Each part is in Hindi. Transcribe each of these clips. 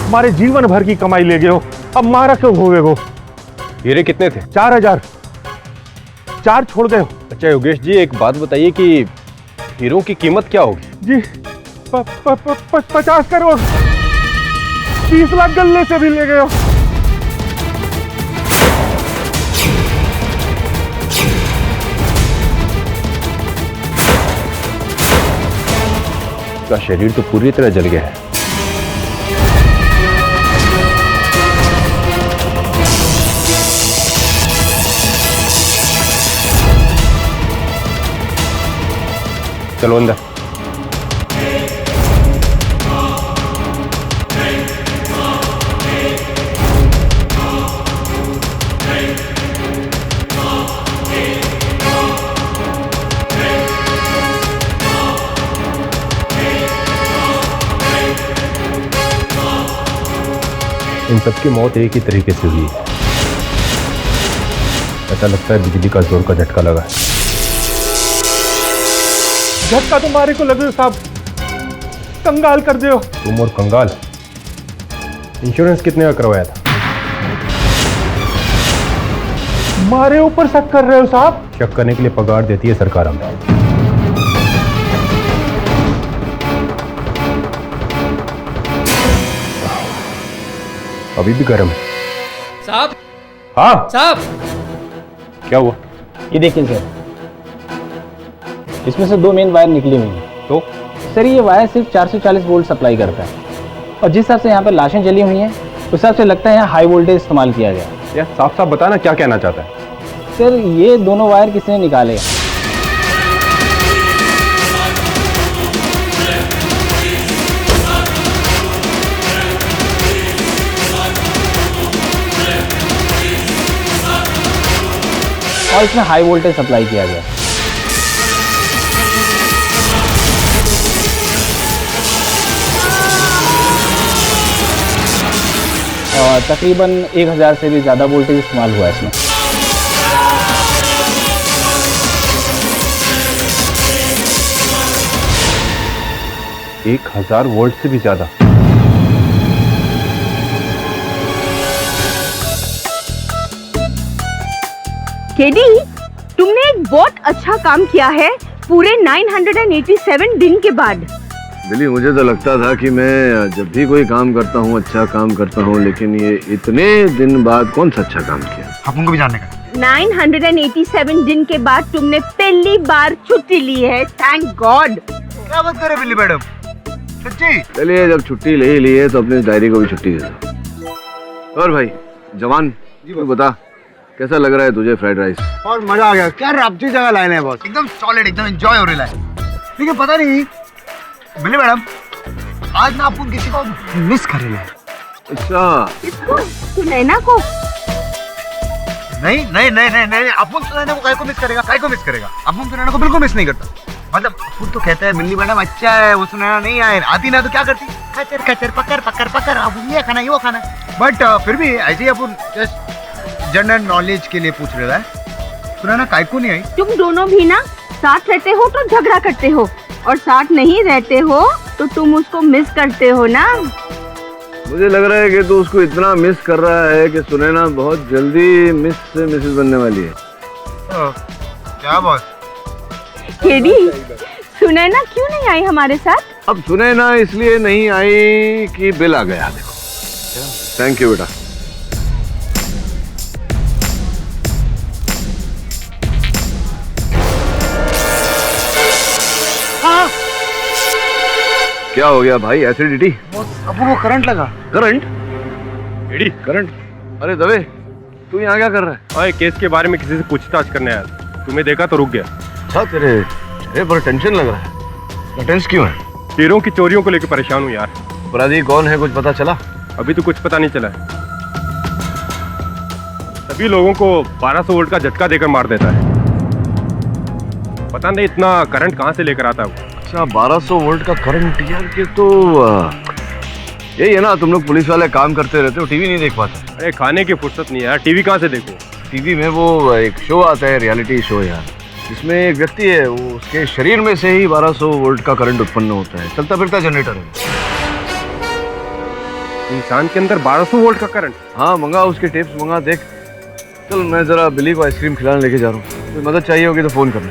हमारे जीवन भर की कमाई ले गए हो, अब मारा क्यों हुए हो? हीरे कितने थे? 4000। 4 छोड़ गए हो। अच्छा योगेश जी, एक बात बताइए कि हीरों की कीमत क्या होगी? जी 50 करोड़। 30 लाख गल्ले से भी ले गए हो। उसका शरीर तो पूरी तरह जल गया है। चलो अंदर। इन सबकी मौत एक ही तरीके से हुई है। ऐसा लगता है बिजली का जोर का झटका लगा है। झटका तुम्हारे को लगे साहब, कंगाल कर दे हो। तुम और कंगाल। इंश्योरेंस कितने का करवाया था? हमारे ऊपर शक कर रहे हो साहब? शक करने के लिए पगार देती है सरकार हमें। अभी भी गर्म है साहब। हाँ साहब, क्या हुआ? ये देखिए सर, इसमें से 2 मेन वायर निकली हुई हैं। तो सर ये वायर सिर्फ 440 वोल्ट सप्लाई करता है, और जिस हिसाब से यहाँ पर लाशें जली हुई हैं उस हिसाब से लगता है यहाँ हाई वोल्टेज इस्तेमाल किया गया। यार साफ साफ बताना क्या कहना चाहता है? सर ये दोनों वायर किसी ने निकाले हैं। और इसमें हाई वोल्टेज सप्लाई किया गया। और तकरीबन 1000 से भी ज़्यादा वोल्टेज इस्तेमाल हुआ है इसमें। एक 1000 वोल्ट से भी ज्यादा। केडी, तुमने एक बहुत अच्छा काम किया है पूरे 987 दिन के बाद। बिली, मुझे तो लगता था कि मैं जब भी कोई काम करता हूँ अच्छा काम करता हूँ, लेकिन ये इतने दिन बाद कौन सा अच्छा काम किया? अपन को भी जानने का। 987 दिन के बाद तुमने पहली बार छुट्टी ली है। Thank God. क्या बात करे बिल्ली मैडम, सच्ची? चलिए, जब छुट्टी ले ही ली है तो अपनी डायरी को भी छुट्टी दे दो। और भाई जवान, तू बता कैसा लग रहा है तुझे फ्राइड राइस? और मजा आ गया। क्या रब्ती जगह लाइन है बॉस, एकदम सॉलिड, एकदम एंजॉय हो रहा है। लेकिन पता नहीं बिल्ली मैडम, आज ना अपन किसी को मिस कर रहे हैं। अच्छा, इसको सुनैना को? नहीं नहीं नहीं नहीं नहीं, अपन सुनैना को काय को मिस करेगा? काय को मिस करेगा? अपन सुनैना को बिल्कुल मिस नहीं करता। मतलब अपन तो कहता है बिल्ली मैडम अच्छा है, वो सुनैना नहीं आए, आती ना तो क्या करती? कचर कचर पकड़ पकड़ पकड़, अब ये खाना वो खाना। बट फिर भी ऐसे ही अपन जस्ट जनरल नॉलेज के लिए पूछ रहा है, सुनैना काय को नहीं आई? तुम दोनों भी ना साथ रहते हो तो झगड़ा करते हो, और साथ नहीं रहते हो तो तुम उसको मिस करते हो ना। मुझे लग रहा है कि तू उसको इतना मिस कर रहा है कि सुनैना बहुत जल्दी मिस से मिसेस बनने वाली है। क्या बॉस? केडी, सुनैना क्यों नहीं आई हमारे साथ? अब सुनैना इसलिए नहीं आई कि बिल आ गया। देखो, थैंक यू बेटा। क्या हो गया भाई? एसिडिटी? अपन को करंट लगा। करंट? Eddie, current? अरे दवे, तू यहाँ क्या कर रहा है? और केस के बारे में किसी से पूछताछ करने आया था। तुम्हें देखा तो रुक गया। अच्छा, तेरे चेहरे पर टेंशन लग रहा है। टेंशन क्यों है? हीरों की चोरियों को लेकर परेशान हूँ यार। अपराधी कौन है, कुछ पता चला? अभी तो कुछ पता नहीं चला है। सभी लोगों को 1200 वोल्ट का झटका देकर मार देता है। पता नहीं इतना करंट कहाँ से लेकर आता है वो। अच्छा, 1200 वोल्ट का करंट? यार ये तो यही है ना, तुम लोग पुलिस वाले काम करते रहते हो, टीवी नहीं देख पाते? अरे खाने की फुर्सत नहीं है यार, टीवी कहाँ से देखो? टीवी में वो एक शो आता है, रियलिटी शो यार, जिसमें एक व्यक्ति है, वो उसके शरीर में से ही 1200 वोल्ट का करंट उत्पन्न होता है। चलता फिरता जनरेटर है। इंसान के अंदर 1200 वोल्ट का करंट। हाँ मंगा, उसके टिप्स मंगा, देख। चल मैं जरा बिल्ली को आइसक्रीम खिलाने लेके जा रहा हूँ, कोई मदद चाहिए होगी तो फोन करना।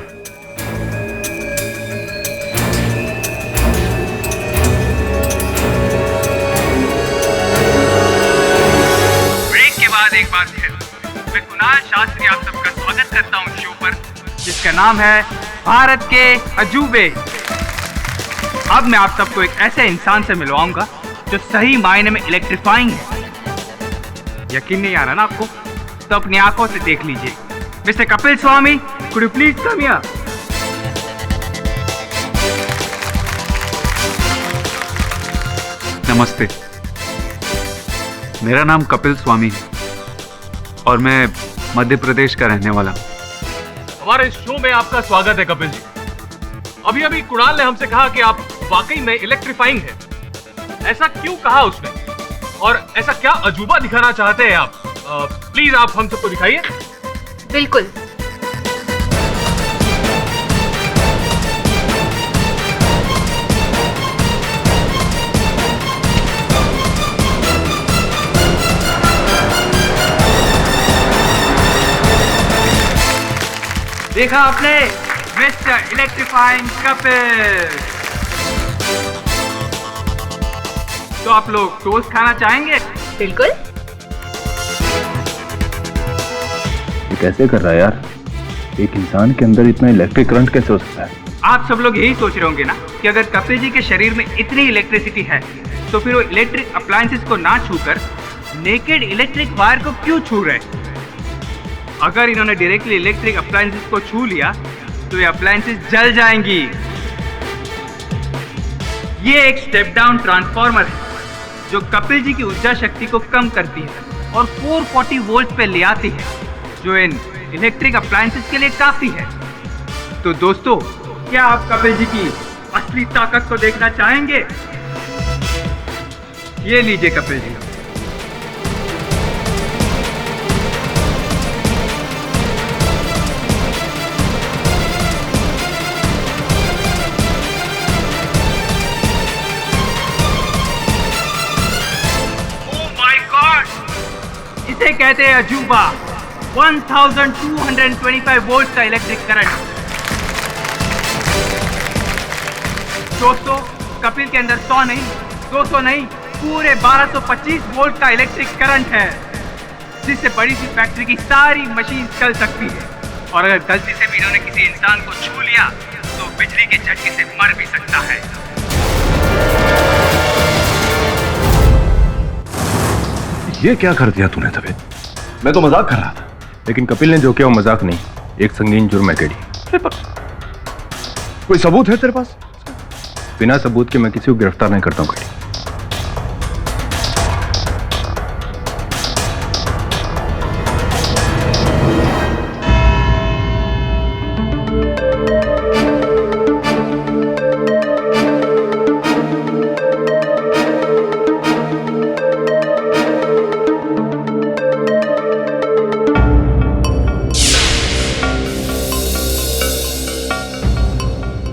ब्रेक के बाद एक बार फिर मैं कुणाल शास्त्री आप सबका स्वागत करता हूँ शो पर, जिसका नाम है भारत के अजूबे। अब मैं आप सबको एक ऐसे इंसान से मिलवाऊंगा जो सही मायने में इलेक्ट्रीफाइंग है। यकीन नहीं आ रहा ना आपको? तो अपनी आंखों से देख लीजिए। Mister Kapil Swami, could you please come here? नमस्ते, मेरा नाम कपिल स्वामी है और मैं मध्य प्रदेश का रहने वाला हूँ। हमारे शो में आपका स्वागत है कपिल जी। अभी अभी कुणाल ने हमसे कहा कि आप वाकई में इलेक्ट्रीफाइंग हैं। ऐसा क्यों कहा उसने, और ऐसा क्या अजूबा दिखाना चाहते हैं आप? प्लीज आप हम सबको दिखाइए। बिल्कुल। देखा आपने, मिस्टर इलेक्ट्रीफाइंग कपिल। तो आप लोग टोस्ट खाना चाहेंगे? बिल्कुल। ये कैसे कर रहा है यार? एक इंसान के अंदर इतना इलेक्ट्रिक करंट कैसे हो सकता है? आप सब लोग यही सोच रहे होंगे ना कि अगर कपिल जी के शरीर में इतनी इलेक्ट्रिसिटी है तो फिर वो इलेक्ट्रिक अप्लायंसेस को ना छूकर नेकेड इलेक्ट्रिक वायर को क्यों छू रहे? अगर इन्होंने डायरेक्टली इलेक्ट्रिक अप्लायंसेस को छू लिया तो ये अप्लायंसेस जल जाएंगी। ये एक स्टेप डाउन ट्रांसफार्मर है जो कपिल जी की ऊर्जा शक्ति को कम करती है और 440 वोल्ट पे ले आती है, जो इन इलेक्ट्रिक अप्लायंसेस के लिए काफी है। तो दोस्तों, क्या आप कपिल जी की असली ताकत को देखना चाहेंगे? ये लीजिए कपिल जी। इसे कहते हैं अजूबा। 1225 वोल्ट का इलेक्ट्रिक करंट। दोस्तों, कपिल के अंदर 100 नहीं, 200 नहीं, पूरे 1225 वोल्ट का इलेक्ट्रिक करंट है, जिससे बड़ी सी फैक्ट्री की सारी मशीन चल सकती है। और अगर गलती से भी इन्होंने किसी इंसान को छू लिया तो बिजली के झटके से मर भी सकता है। ये क्या कर दिया तूने तबे? मैं तो मजाक कर रहा था। लेकिन कपिल ने जो किया वो मजाक नहीं, एक संगीन जुर्म है टेडी। कोई सबूत है तेरे पास? बिना सबूत के मैं किसी को गिरफ्तार नहीं करता हूँ टेडी।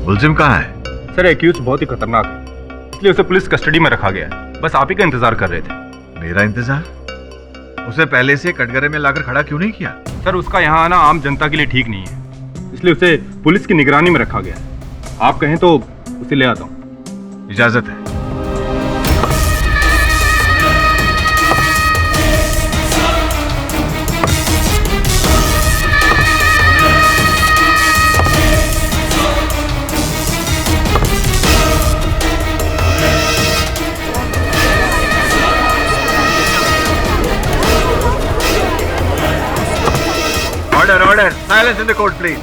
मुलजिम कहाँ है? सर, एक्यूज बहुत ही खतरनाक है, इसलिए उसे पुलिस कस्टडी में रखा गया है। बस आप ही का इंतजार कर रहे थे। मेरा इंतजार? उसे पहले से कटघरे में लाकर खड़ा क्यों नहीं किया? सर, उसका यहाँ आना आम जनता के लिए ठीक नहीं है, इसलिए उसे पुलिस की निगरानी में रखा गया है। आप कहें तो उसे ले आता हूँ। इजाजत है। Order. Silence in the court, please.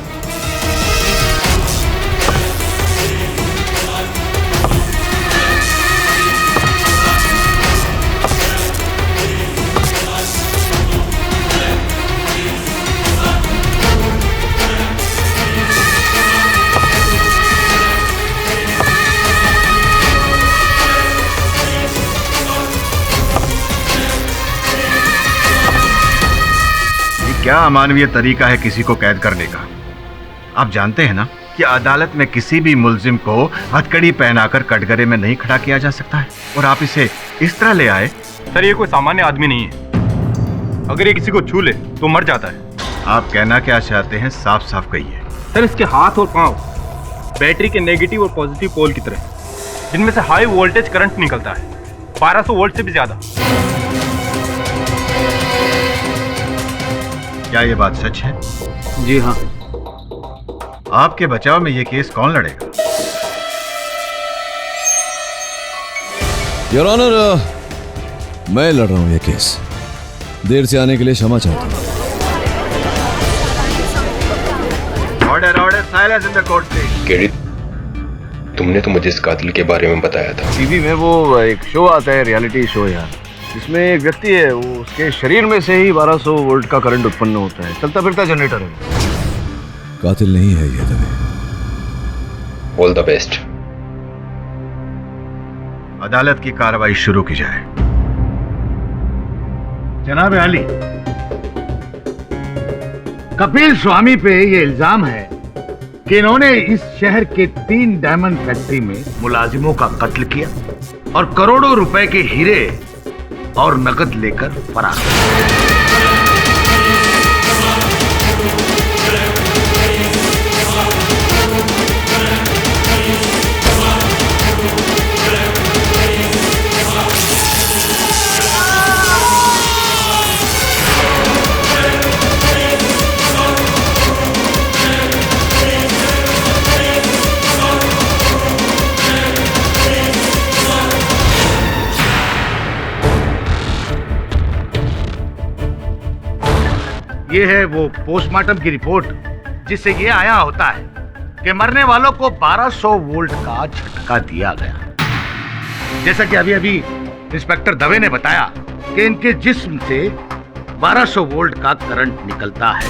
क्या अमानवीय तरीका है किसी को कैद करने का? आप जानते हैं ना कि अदालत में किसी भी मुल्जिम को हथकड़ी पहनाकर कटघरे में नहीं खड़ा किया जा सकता है, और आप इसे इस तरह ले आए। सर ये कोई सामान्य आदमी नहीं है, अगर ये किसी को छू ले तो मर जाता है। आप कहना क्या चाहते हैं, साफ साफ कहिए। सर इसके हाथ और पांव बैटरी के नेगेटिव और पॉजिटिव पोल की तरह, जिनमें से हाई वोल्टेज करंट निकलता है, 1200 वोल्ट से भी ज्यादा। क्या ये बात सच है? जी हाँ। आपके बचाव में ये केस कौन लड़ेगा? योर ऑनर, मैं लड़ रहा हूं ये केस। देर से आने के लिए क्षमा चाहता हूं। Order order, silence in the court please. KD, तुमने तो मुझे इस कातिल के बारे में बताया था। टीवी में वो एक शो आता है, रियलिटी शो यार, जिसमें एक व्यक्ति है, वो उसके शरीर में से ही 1200 वोल्ट का करंट उत्पन्न होता है। चलता फिरता जनरेटर है। कातिल नहीं है ये दबे। All the best. अदालत की कार्रवाई शुरू की जाए। जनाब आली, कपिल स्वामी पे ये इल्जाम है कि इन्होंने इस शहर के 3 डायमंड फैक्ट्री में मुलाजिमों का कत्ल किया और करोड़ों रुपए के हीरे और नकद लेकर फरार हुए। ये है वो पोस्टमार्टम की रिपोर्ट जिससे ये आया होता है कि मरने वालों को 1200 वोल्ट का झटका दिया गया। जैसा कि अभी अभी इंस्पेक्टर दवे ने बताया कि इनके जिस्म से 1200 वोल्ट का करंट निकलता है।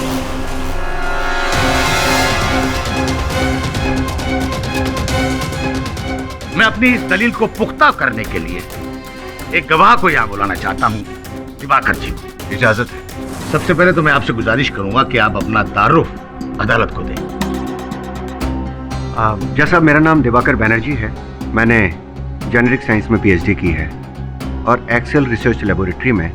मैं अपनी इस दलील को पुख्ता करने के लिए एक गवाह को यहां बुलाना चाहता हूं। दिवाकर जी, इजाजत है। सबसे पहले तो मैं आपसे गुजारिश करूंगा कि आप अपना तारुफ अदालत को दें। जैसा मेरा नाम दिवाकर बैनर्जी है, मैंने जेनेरिक साइंस में पीएचडी की है और एक्सेल रिसर्च लेबोरेटरी में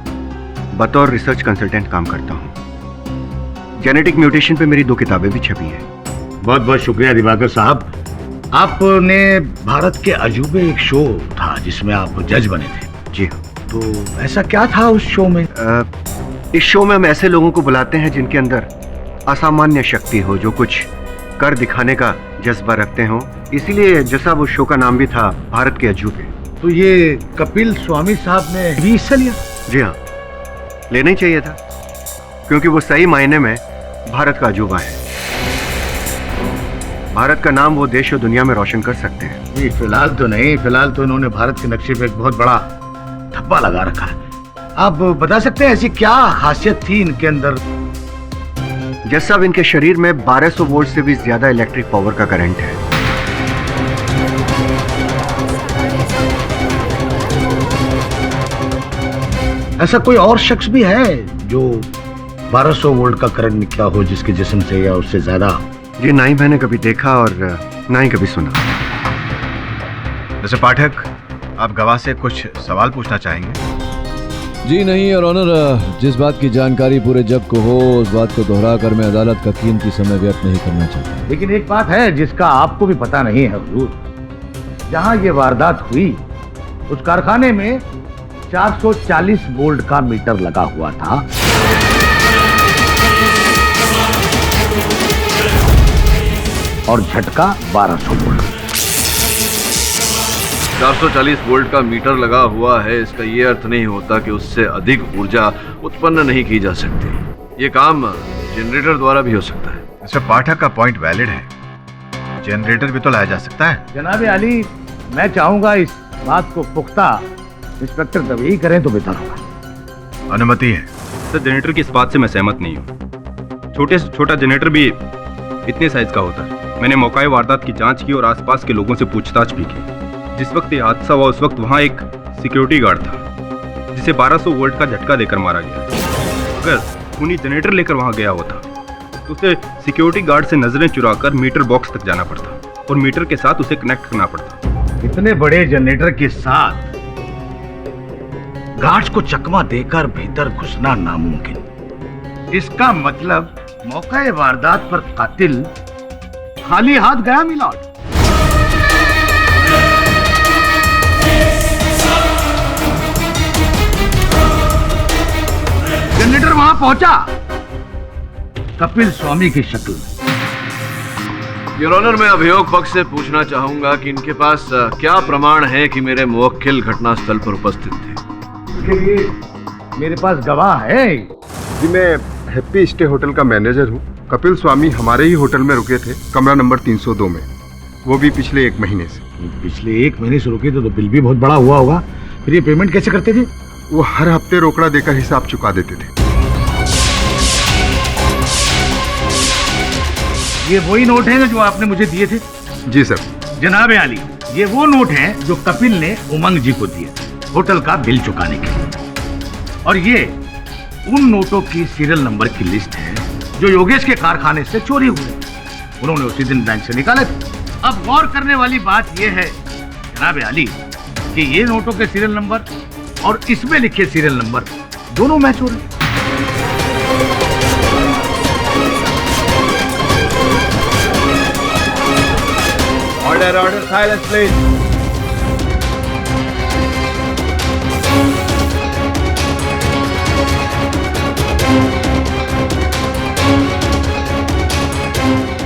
बतौर रिसर्च कंसल्टेंट काम करता हूँ। जेनेटिक म्यूटेशन पे मेरी 2 किताबें भी छपी हैं। बहुत बहुत शुक्रिया दिवाकर साहब। आपने भारत के अजूबे एक शो था जिसमें आप जज बने थे। जी हाँ। तो ऐसा क्या था उस शो में? इस शो में हम ऐसे लोगों को बुलाते हैं जिनके अंदर असामान्य शक्ति हो, जो कुछ कर दिखाने का जज्बा रखते हो। इसीलिए जैसा वो शो का नाम भी था, भारत के अजूबे। तो ये कपिल स्वामी साहब ने भी हिस्सा लिया? जी हाँ, लेना ही चाहिए था, क्योंकि वो सही मायने में भारत का अजूबा है। भारत का नाम वो देश और दुनिया में रोशन कर सकते हैं। जी फिलहाल तो नहीं, फिलहाल तो इन्होंने भारत के नक्शे पे एक बहुत बड़ा धब्बा लगा रखा है। आप बता सकते हैं ऐसी क्या खासियत थी इनके अंदर? जैसा अब इनके शरीर में 1200 वोल्ट से भी ज्यादा इलेक्ट्रिक पावर का करंट है। ऐसा कोई और शख्स भी है जो 1200 वोल्ट का करंट निकला हो जिसके जिस्म से या उससे ज्यादा? जी ना ही मैंने कभी देखा और ना ही कभी सुना। मिस्टर पाठक, आप गवाह से कुछ सवाल पूछना चाहेंगे? जी नहीं और ऑनर, जिस बात की जानकारी पूरे जग को हो उस बात को दोहराकर मैं अदालत का कीमती समय व्यर्थ नहीं करना चाहता। लेकिन एक बात है जिसका आपको भी पता नहीं है हुजूर, जहां ये वारदात हुई उस कारखाने में 440 वोल्ट का मीटर लगा हुआ था और झटका 1200 वोल्ट। 440 वोल्ट का मीटर लगा हुआ है, इसका ये अर्थ नहीं होता कि उससे अधिक ऊर्जा उत्पन्न नहीं की जा सकती। ये काम जनरेटर द्वारा भी हो सकता है। मिस्टर पाठक का पॉइंट वैलिड है, जनरेटर भी तो लाया जा सकता है। जनाब अली, मैं चाहूंगा इस बात को पुख्ता इंस्पेक्टर दवे ही करें तो बेहतर होगा। अनुमति है। सर जनरेटर की इस बात से मैं सहमत नहीं हूँ। छोटे से छोटा जनरेटर भी इतने साइज का होता है। मैंने मौके वारदात की जांच की और आसपास के लोगों से पूछताछ भी की। जिस वक्त ये हादसा हुआ उस वक्त वहाँ एक सिक्योरिटी गार्ड था जिसे 1200 वोल्ट का झटका देकर मारा गया। अगर खूनी जनरेटर लेकर वहाँ गया होता तो उसे सिक्योरिटी गार्ड से नजरें चुराकर मीटर बॉक्स तक जाना पड़ता और मीटर के साथ उसे कनेक्ट करना पड़ता। इतने बड़े जनरेटर के साथ गार्ड्स को चकमा देकर भीतर घुसना नामुमकिन। इसका मतलब मौके वारदात पर कातिल खाली हाथ गया मिलॉर्ड। जनरेटर वहां पहुंचा कपिल स्वामी की शक्ल में। योर ऑनर, मैं अभियोग पक्ष से पूछना चाहूंगा कि इनके पास क्या प्रमाण है कि मेरे मुवक्किल घटनास्थल पर उपस्थित थे? इसके लिए मेरे पास गवाह है। जी, मैं हैप्पी स्टे होटल का मैनेजर हूँ। कपिल स्वामी हमारे ही होटल में रुके थे, कमरा नंबर 302 में, वो भी पिछले 1 महीने से। पिछले 1 महीने से रुके तो बिल भी बहुत बड़ा हुआ होगा। फिर ये पेमेंट कैसे करते थे? वो हर हफ्ते रोकड़ा देकर हिसाब चुका देते थे। ये वही नोट हैं जो आपने मुझे दिए थे? जी सर। जनाब आली, ये वो नोट हैं जो कपिल ने उमंग जी को दिए होटल का बिल चुकाने के लिए। और ये उन नोटों की सीरियल नंबर की लिस्ट है जो योगेश के कारखाने से चोरी हुए। उन्होंने उसी दिन बैंक से निकाले थे। अब गौर करने वाली बात यह है जनाब आली कि ये नोटों के सीरियल नंबर और इसमें लिखे सीरियल नंबर दोनों मैच हो रहे। Order order, silence please.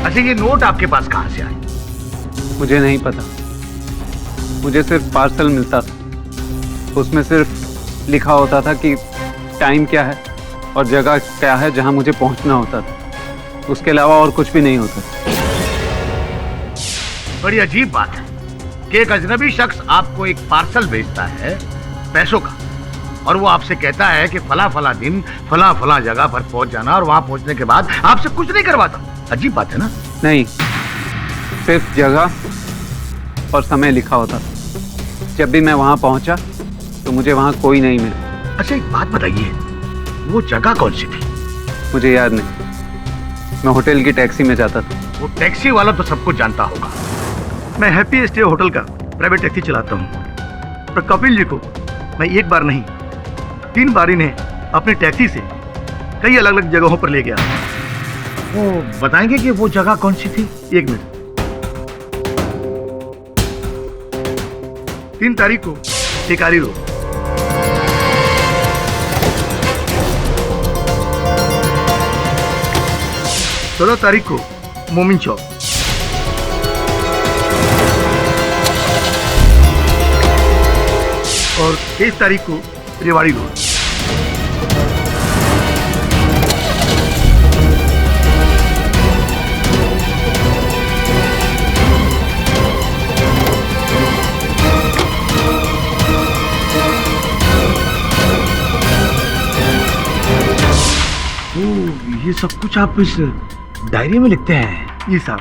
अच्छा, ये नोट आपके पास कहां से आए? मुझे नहीं पता, मुझे सिर्फ पार्सल मिलता था। उसमें सिर्फ लिखा होता था कि टाइम क्या है और जगह क्या है जहां मुझे पहुंचना होता था। उसके अलावा और कुछ भी नहीं होता। बड़ी अजीब बात है कि एक अजनबी शख्स आपको एक पार्सल भेजता है पैसों का, और वो आपसे कहता है कि फला फला दिन फला फला जगह पर पहुंच जाना, और वहां पहुंचने के बाद आपसे कुछ नहीं करवाता। अजीब बात है ना? नहीं, सिर्फ जगह और समय लिखा होता था। जब भी मैं वहां पहुंचा तो मुझे वहां कोई नहीं मिला। अच्छा, एक बात बताइए, वो जगह कौन सी थी? मुझे याद नहीं। मैं होटल की टैक्सी में जाता था। वो टैक्सी वाला तो सबको जानता होगा। मैं हैप्पी स्टे होटल का प्राइवेट टैक्सी चलाता हूँ, पर कपिल जी को मैं एक बार नहीं 3 बार इन्हें अपनी टैक्सी से कई अलग अलग जगहों पर ले गया। वो बताएंगे कि वो जगह कौन सी थी? 1 मिनट। 3 तारीख को टिकारी रोड, 16 तारीख को मोमिन चौक, और 23 तारीख को रेवाड़ी रोड। ये सब कुछ आप इस डायरी में लिखते हैं? जी साहब,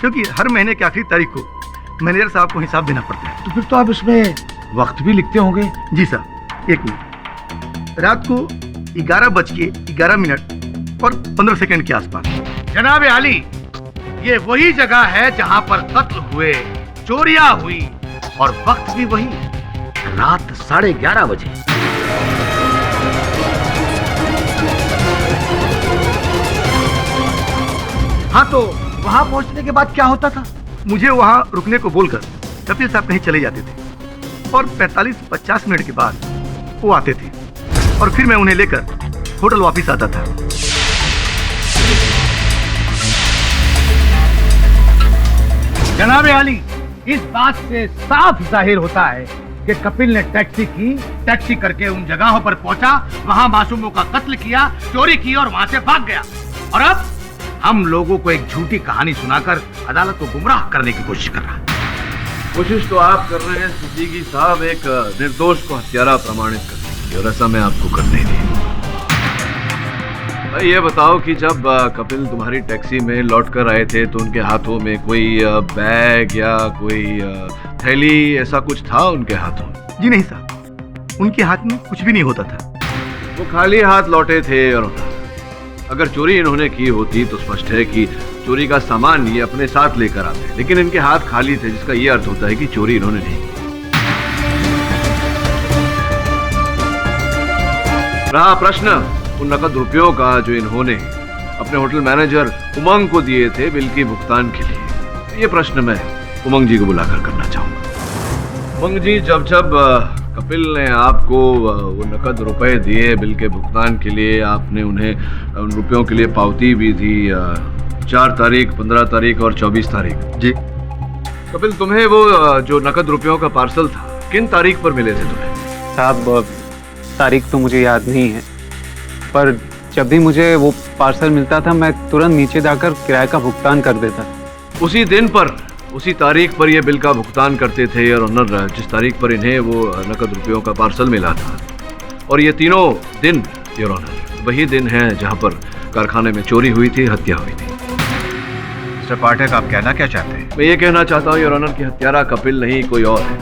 क्योंकि हर महीने की आखिरी तारीख को मैनेजर साहब को हिसाब देना पड़ता है। तो फिर तो आप इसमें वक्त भी लिखते होंगे? जी साहब। 1 मिनट। रात को 11:11 और 15 सेकंड के आसपास। जनाब आली, ये वही जगह है जहां पर कत्ल हुए, चोरियां हुई, और वक्त भी वही, रात 11:30 बजे। हाँ, तो वहां पहुंचने के बाद क्या होता था? मुझे वहां रुकने को बोलकर कपिल साहब कहीं चले जाते थे, और 45-50 मिनट के बाद वो आते थे, और फिर मैं उन्हें लेकर होटल वापस आता था। जनाब आली, इस बात से साफ जाहिर होता है कि कपिल ने टैक्सी करके उन जगहों पर पहुंचा, वहां मासूमों का कत्ल किया, चोरी की और वहां से भाग गया, और अब हम लोगों को एक झूठी कहानी सुनाकर अदालत को गुमराह करने की कोशिश कर रहा है। कोशिश तो आप कर रहे हैं सिद्दीकी साहब एक निर्दोष को हत्यारा प्रमाणित करने की, और ऐसा मैं आपको करने दी। भाई ये बताओ कि जब कपिल तुम्हारी टैक्सी में लौट कर आए थे तो उनके हाथों में कोई बैग या कोई थैली ऐसा कुछ था उनके हाथों में? जी नहीं साहब, उनके हाथ में कुछ भी नहीं होता था। वो खाली हाथ लौटे थे और अगर चोरी इन्होंने की होती तो स्पष्ट है कि चोरी का सामान ये अपने साथ लेकर आते, लेकिन इनके हाथ खाली थे, जिसका ये अर्थ होता है कि चोरी इन्होंने नहीं की। रहा प्रश्न उन नकद रुपयों का जो इन्होंने अपने होटल मैनेजर उमंग को दिए थे बिल के भुगतान के लिए, ये प्रश्न मैं उमंग जी को बुलाकर करना चाहूंगा। उमंग जी, जब कपिल ने आपको वो नकद रुपए दिए बिल के भुगतान के लिए, आपने उन्हें उन रुपयों के लिए पावती भी दी 4 तारीख, 15 तारीख और 24 तारीख। जी। कपिल, तुम्हें वो जो नकद रुपयों का पार्सल था किन तारीख पर मिले थे तुम्हें? साहब, तारीख तो मुझे याद नहीं है, पर जब भी मुझे वो पार्सल मिलता था मैं तुरंत नीचे जाकर किराए का भुगतान कर देता था। उसी दिन पर, उसी तारीख पर ये बिल का भुगतान करते थे योर ऑनर, जिस तारीख पर इन्हें वो नकद रुपयों का पार्सल मिला था। और ये तीनों दिन योर ऑनर वही दिन है जहां पर कारखाने में चोरी हुई थी, हत्या हुई थी। मिस्टर पाठक, आप कहना क्या चाहते हैं? मैं ये कहना चाहता हूँ योर ऑनर कि हत्यारा कपिल नहीं, कोई और है।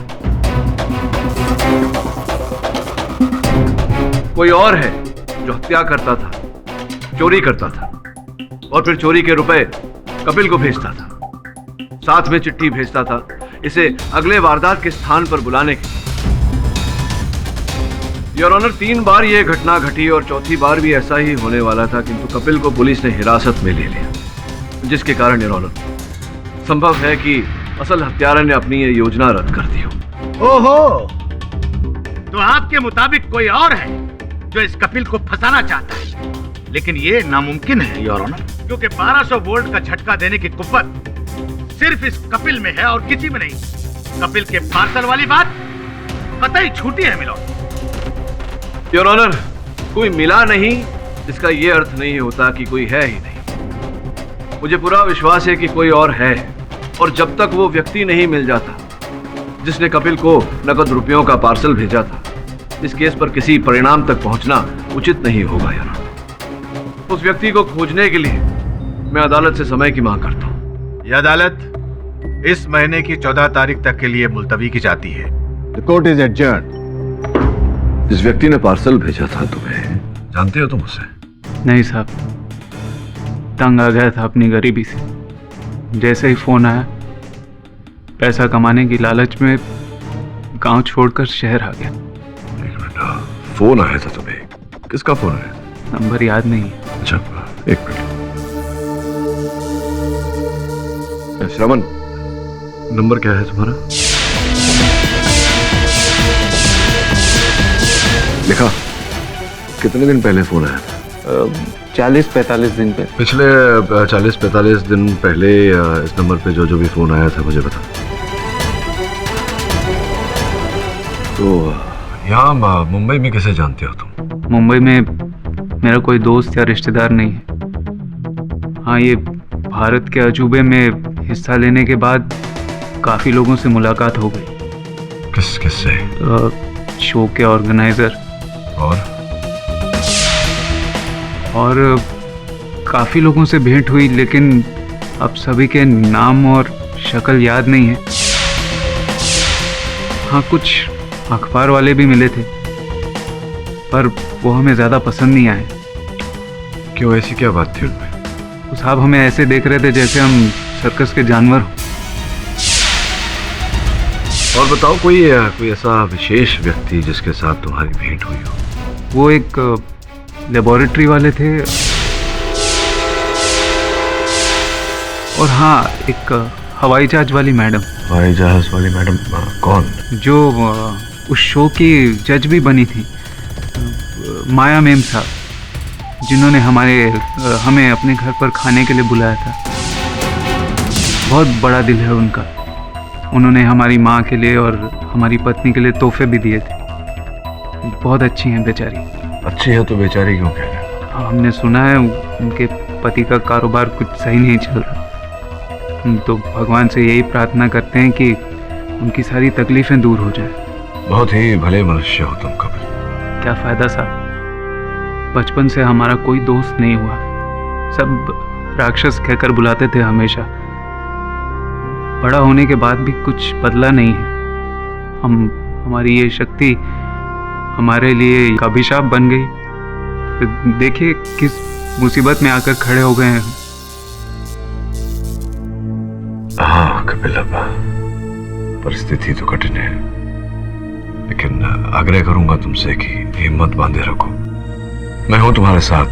कोई और है जो हत्या करता था, चोरी करता था और फिर चोरी के रुपए कपिल को भेजता था, साथ में चिट्ठी भेजता था इसे अगले वारदात के स्थान पर बुलाने के लिए। योर ऑनर, 3 बार यह घटना घटी और चौथी बार भी ऐसा ही होने वाला था, किंतु कपिल को पुलिस ने हिरासत में ले लिया, जिसके कारण योर ऑनर संभव है कि असल हत्यारा ने अपनी ये योजना रद्द कर दी हो। ओहो, तो आपके मुताबिक कोई और है जो इस कपिल को फंसाना चाहता है, लेकिन ये नामुमकिन है योर ऑनर, क्योंकि 1200 वोल्ट का झटका देने की कुव्वत सिर्फ इस कपिल में है और किसी में नहीं। कपिल के पार्सल वाली बात कतई छूटी है मिलोड। योर ऑनर, कोई मिला नहीं इसका यह अर्थ नहीं होता कि कोई है ही नहीं। मुझे पूरा विश्वास है कि कोई और है, और जब तक वो व्यक्ति नहीं मिल जाता जिसने कपिल को नकद रुपयों का पार्सल भेजा था, इस केस पर किसी परिणाम तक पहुंचना उचित नहीं होगा यार। उस व्यक्ति को खोजने के लिए मैं अदालत से समय की मांग करता हूं। यह अदालत इस महीने की 14 तारीख तक के लिए मुलतवी की जाती है। The court is adjourned। जिस व्यक्ति ने पार्सल भेजा था तुम्हें, जानते हो तुम उसे? नहीं साहब, तंग आ गया था अपनी गरीबी से। जैसे ही फोन आया, पैसा कमाने की लालच में गांव छोड़कर शहर आ गया। एक मिनट, फोन आया था तुम्हें? किसका फोन आया? नंबर याद नहीं है। अच्छा, एक मिनट। श्रवण, नंबर क्या है तुम्हारा? लिखा? कितने दिन पहले फोन आया था? 40-45 दिन पहले। पिछले 40-45 दिन पहले इस नंबर पे जो भी फोन आया था मुझे बता। तो यहाँ मुंबई में कैसे जानते हो तुम? मुंबई में मेरा कोई दोस्त या रिश्तेदार नहीं है। हाँ, ये भारत के अजूबे में हिस्सा लेने के बाद काफी लोगों से मुलाकात हो गई। किससे? शो के ऑर्गेनाइजर और काफी लोगों से भेंट हुई, लेकिन अब सभी के नाम और शक्ल याद नहीं है। हाँ, कुछ अखबार वाले भी मिले थे, पर वो हमें ज्यादा पसंद नहीं आए। क्यों, ऐसी क्या बात थी उनमें? तो साहब हमें ऐसे देख रहे थे जैसे हम सर्कस के जानवर हो। और बताओ, कोई ऐसा विशेष व्यक्ति जिसके साथ तुम्हारी भेंट हुई हो? वो एक लेबोरेटरी वाले थे, और हाँ, एक हवाई जहाज वाली मैडम। हवाई जहाज वाली मैडम कौन? जो उस शो की जज भी बनी थी, माया मेम साहब, जिन्होंने हमें अपने घर पर खाने के लिए बुलाया था। बहुत बड़ा दिल है उनका। उन्होंने हमारी माँ के लिए और हमारी पत्नी के लिए तोहफे भी दिए थे। बहुत अच्छी हैं बेचारी। अच्छी है तो बेचारी क्यों कह रहे हो? हमने सुना है उनके पति का कारोबार कुछ सही नहीं चल रहा। हम तो भगवान से यही प्रार्थना करते हैं कि उनकी सारी तकलीफें दूर हो जाए। बहुत ही भले मनुष्य हो तुम कपिल। क्या फायदा साहब, बचपन से हमारा कोई दोस्त नहीं हुआ। सब राक्षस कहकर बुलाते थे हमेशा। बड़ा होने के बाद भी कुछ बदला नहीं है। हमारी ये शक्ति हमारे लिए एक अभिशाप बन गई। देखिए किस मुसीबत में आकर खड़े हो गए हैं। हाँ कपिल, अब परिस्थिति तो कठिन है, लेकिन आग्रह करूंगा तुमसे कि हिम्मत बांधे रखो। मैं हूं तुम्हारे साथ,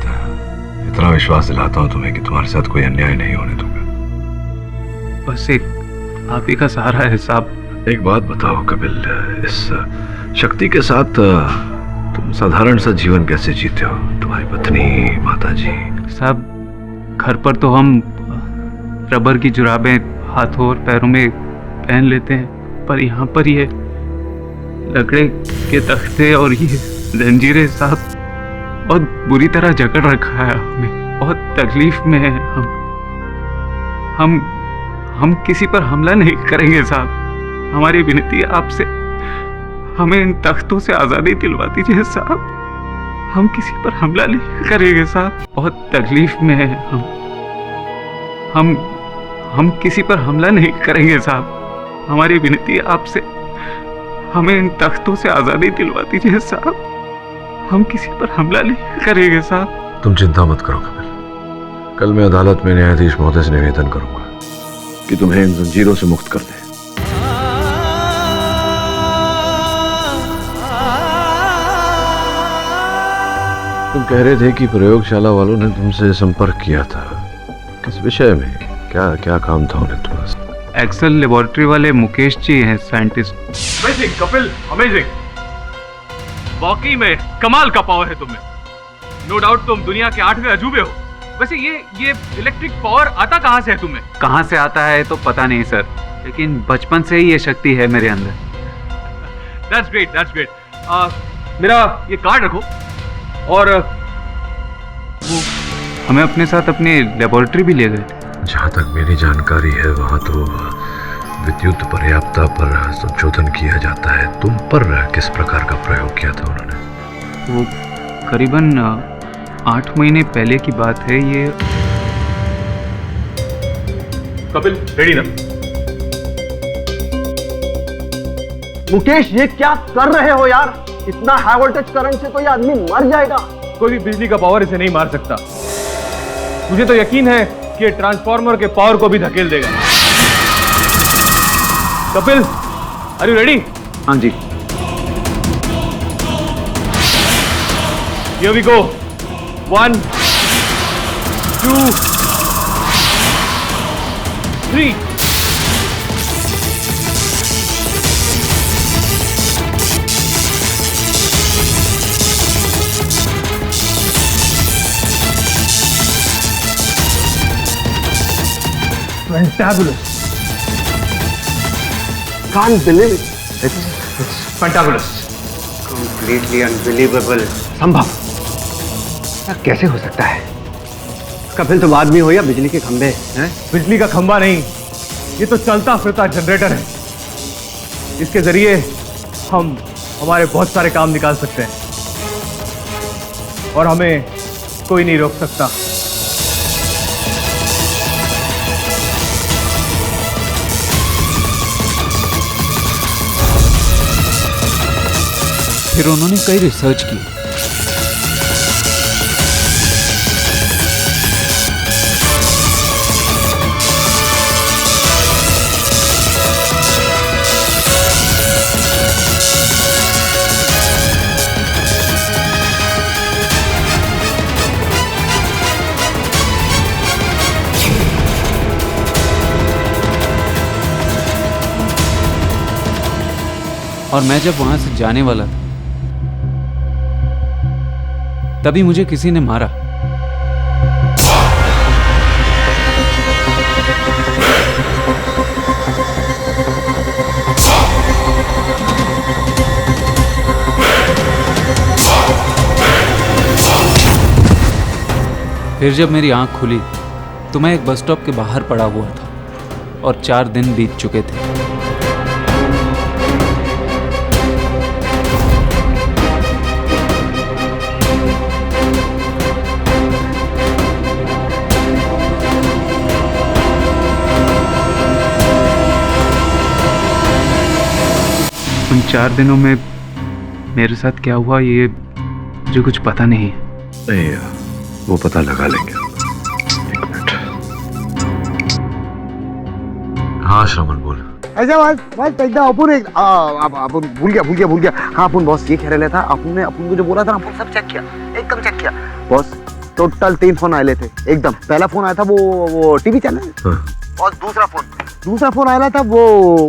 इतना विश्वास दिलाता हूं तुम्हें कि तुम्हारे साथ कोई अन्याय नहीं होने दूंगा। बस एक आप ही का सहारा है साहब। एक बात बताओ कपिल, इस शक्ति के साथ तुम साधारण सा जीवन कैसे जीते हो? तुम्हारी पत्नी, माताजी? साहब घर पर तो हम रबर की जुराबें हाथों और पैरों में पहन लेते हैं, पर यहाँ पर ये लकड़े के तख्ते और ये जंजीरें साहब बहुत बुरी तरह जकड़ रखा है हमें। बहुत तकलीफ में है हम किसी पर हमला नहीं करेंगे साहब। हमारी विनती है आपसे, हमें इन तख्तों से आज़ादी दिलवा दीजिए साहब। हम किसी पर हमला नहीं करेंगे साहब। बहुत तकलीफ में है हम किसी पर हमला नहीं करेंगे साहब। हमारी विनती है आपसे, हमें इन तख्तों से आज़ादी दिलवा दीजिए साहब। हम किसी पर हमला नहीं करेंगे साहब। तुम चिंता मत करो कपिल, कल मैं अदालत में न्यायाधीश महोदय से निवेदन करूंगा कि तुम्हें इन जंजीरों से मुक्त कर दें। तुम कह रहे थे कि प्रयोगशाला वालों ने तुमसे संपर्क किया था, किस विषय में? क्या काम था उन्हें तुम्हारा? एक्सेल लेबोरेटरी वाले मुकेश जी हैं साइंटिस्ट। Amazing Kapil, amazing. वाकई में कमाल का पावर है तुम्हें। नो डाउट तुम दुनिया के 8वें अजूबे हो। वैसे ये इलेक्ट्रिक पावर आता कहाँ से है तुम्हें? कहाँ से आता है तो पता नहीं सर, लेकिन बचपन से ही ये शक्ति है मेरे अंदर। That's great, that's great. मेरा ये कार्ड रखो और वो हमें अपने साथ अपनी लेबोरेटरी भी ले गए। जहाँ तक मेरी जानकारी है वहाँ तो विद्युत पर्याप्तता पर संशोधन किया जाता है। तुम पर किस प्रकार का प्रयोग किया था उन्होंने? वो करीबन 8 महीने पहले की बात है ये। कपिल रेडी ना? मुकेश ये क्या कर रहे हो यार? इतना हाई वोल्टेज करंट से तो ये आदमी मर जाएगा। कोई भी बिजली का पावर इसे नहीं मार सकता। मुझे तो यकीन है कि ये ट्रांसफार्मर के पावर को भी धकेल देगा। Kapil, are you ready? हाँ जी। Here we go. 1, 2, 3. Fantabulous. Can't believe it. It's fantabulous. Completely unbelievable. संभव कैसे हो सकता है? कपिल तुम आदमी हो या बिजली के खंभे हैं? बिजली का खंभा नहीं, ये तो चलता फिरता जनरेटर है। इसके जरिए हम हमारे बहुत सारे काम निकाल सकते हैं और हमें कोई नहीं रोक सकता। फिर उन्होंने कई रिसर्च की। और मैं जब वहां से जाने वाला था तभी मुझे किसी ने मारा। फिर जब मेरी आंख खुली तो मैं एक बस स्टॉप के बाहर पड़ा हुआ था और 4 दिन बीत चुके थे। उन 4 दिनों में मेरे साथ क्या हुआ ये मुझे कुछ पता नहीं है। नहीं, वो पता लगा लेंगे। एक मिनट। हाँ श्रवण बोल। ऐसा बस एकदम अपन भूल गया। हाँ अपन बॉस ये कह रहे था, अपन को जो बोला था ना, अपन सब चेक किया, एकदम चेक किया बॉस। टोटल 3 फोन आए थे एकदम। पहला फोन आया था वो टीवी चैनल, और दूसरा फोन आया था वो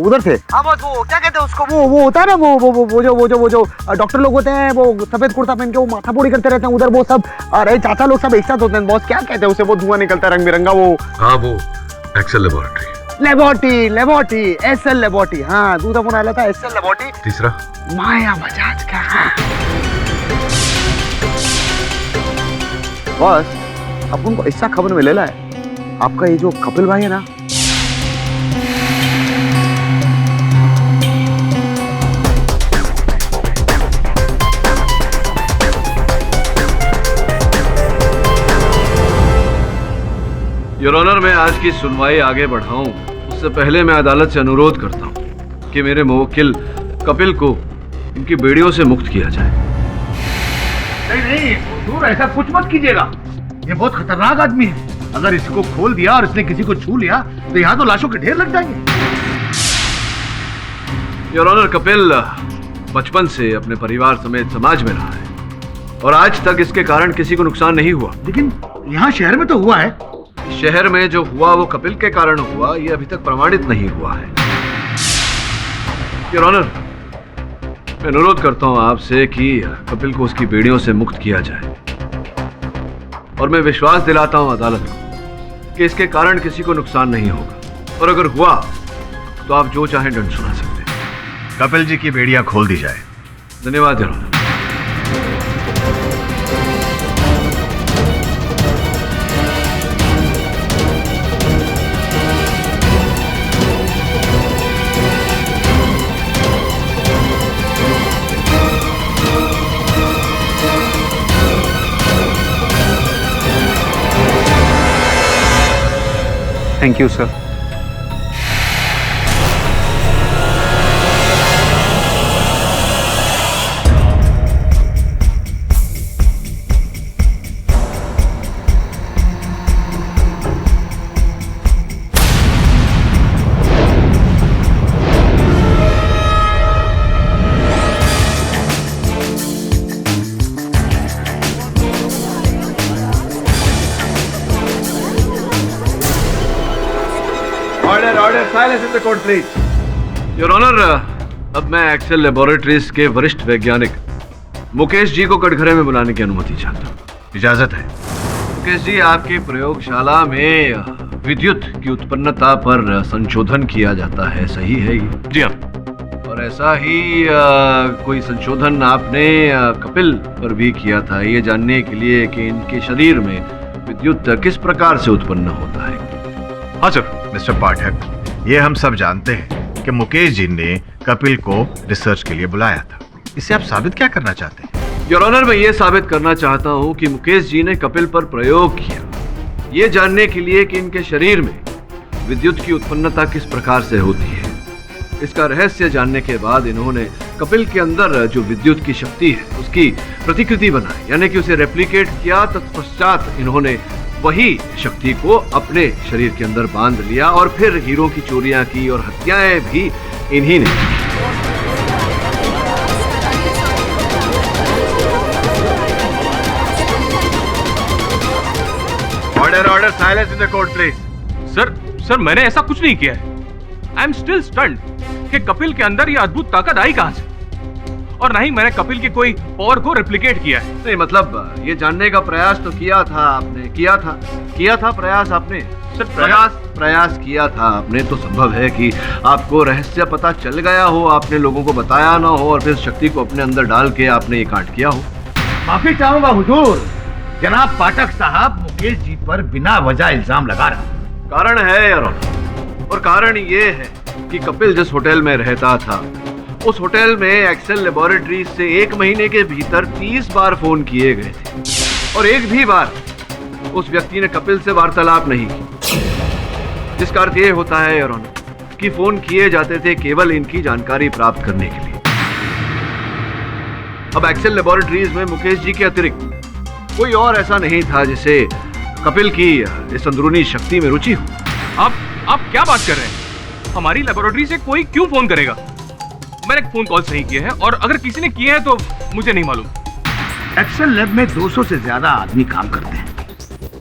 उधर थे। हाँ बॉस, वो क्या कहते हैं उसको, वो होता है ना, वो जो डॉक्टर लोग होते हैं, वो सफेद कुर्ता पहन के वो माथा पोड़ी करते रहते हैं उधर, वो सब। अरे चाचा लोग सब एक साथ होते हैं बॉस। क्या कहते हैं उसे, वो धुआं निकलता है रंग बिरंगा वो। हाँ वो एक्सेल लेबोरेटरी, एसएल लेबोरेटरी। हाँ दूसरा फोन आया था एसएल लेबोरेटरी। तीसरा माया बजाज का। बॉस अपन को ऐसा खबर मिलेला है, आपका ये जो कपिल भाई है ना, योर ऑनर, मैं आज की सुनवाई आगे बढ़ाऊं उससे पहले मैं अदालत से अनुरोध करता हूं कि मेरे मुवक्किल कपिल को इनकी बेड़ियों से मुक्त किया जाए। नहीं हुजूर, ऐसा कुछ मत कीजिएगा। ये बहुत खतरनाक आदमी है। अगर इसको खोल दिया और इसने किसी को छू लिया तो यहाँ तो लाशों के ढेर लग जाएंगे। योर ऑनर, कपिल बचपन से अपने परिवार समेत समाज में रहा है और आज तक इसके कारण किसी को नुकसान नहीं हुआ। लेकिन यहाँ शहर में तो हुआ है। शहर में जो हुआ वो कपिल के कारण हुआ, ये अभी तक प्रमाणित नहीं हुआ है। योर ऑनर, मैं अनुरोध करता हूं आपसे कि कपिल को उसकी बेड़ियों से मुक्त किया जाए, और मैं विश्वास दिलाता हूं अदालत को कि इसके कारण किसी को नुकसान नहीं होगा, और अगर हुआ तो आप जो चाहें दंड सुना सकते हैं। कपिल जी की बेड़ियां खोल दी जाए। धन्यवाद your honour. Thank you sir. Silence in the court, please. Your Honor, अब मैं एक्सेल लेबोरेटरीज के वरिष्ठ वैज्ञानिक मुकेश जी को कटघरे में बुलाने की अनुमति चाहता हूँ। इजाजत है। मुकेश जी, आपकी प्रयोगशाला में विद्युत की उत्पन्नता पर संशोधन किया जाता है, सही है ये? जी हाँ। और ऐसा ही कोई संशोधन आपने कपिल पर भी किया था, ये जानने के लिए कि इनके शरीर में विद्युत किस प्रकार से उत्पन्न होता है। हाँ सर। मिस्टर पाठक, ये हम सब जानते हैं कि मुकेश जी ने कपिल को रिसर्च के लिए बुलाया था। इससे आप साबित क्या करना चाहते हैं? योर ऑनर, मैं ये साबित करना चाहता हूँ कि मुकेश जी ने कपिल पर प्रयोग किया, ये जानने के लिए कि इनके शरीर में विद्युत की उत्पन्नता किस प्रकार से होती है। इसका रहस्य जानने के बाद इन्होंने कपिल के अंदर जो विद्युत की शक्ति है उसकी प्रतिकृति बनाई, यानी कि उसे रेप्लिकेट किया। तत्पश्चात इन्होंने वही शक्ति को अपने शरीर के अंदर बांध लिया और फिर हीरों की चोरियां की और हत्याएं भी इन्हीं ने की। Order, silence in the court please. Sir मैंने ऐसा कुछ नहीं किया है। आई एम स्टिल स्टन्ड कि कपिल के अंदर ये अद्भुत ताकत आई कहां से, और नहीं मैंने कपिल की कोई पावर को रेप्लिकेट किया है। नहीं, मतलब ये जानने का प्रयास तो किया था आपने, किया था प्रयास आपने। सर प्रयास किया था आपने, तो संभव है कि आपको रहस्य पता चल गया हो, आपने लोगों को बताया ना हो और फिर शक्ति को अपने अंदर डाल के आपने ये कांड किया हो। माफी चाहूंगा हुजूर, जनाब पाठक साहब मुकेश जी पर बिना वजह इल्जाम लगा रहा। कारण है यार, और कारण ये है कि कपिल जिस होटल में रहता था उस होटल में एक्सेल लेबोरेटरीज से 1 महीने के भीतर 30 बार फोन किए गए थे, और एक भी बार उस व्यक्ति ने कपिल से वार्तालाप नहीं की। जिसका अर्थ ये होता है योर ऑनर कि फोन किए जाते थे केवल इनकी जानकारी प्राप्त करने के लिए। अब एक्सेल लेबोरेटरीज में मुकेश जी के अतिरिक्त कोई और ऐसा नहीं था जिसे कपिल की इस अंदरूनी शक्ति में रुचि हो। आप क्या बात कर रहे हैं? हमारी लेबोरेटरी से कोई क्यों फोन करेगा? मैंने फोन कॉल नहीं किए हैं, और अगर किसी ने किए हैं तो मुझे नहीं मालूम। एक्सेल लैब में 200 से ज्यादा आदमी काम करते हैं।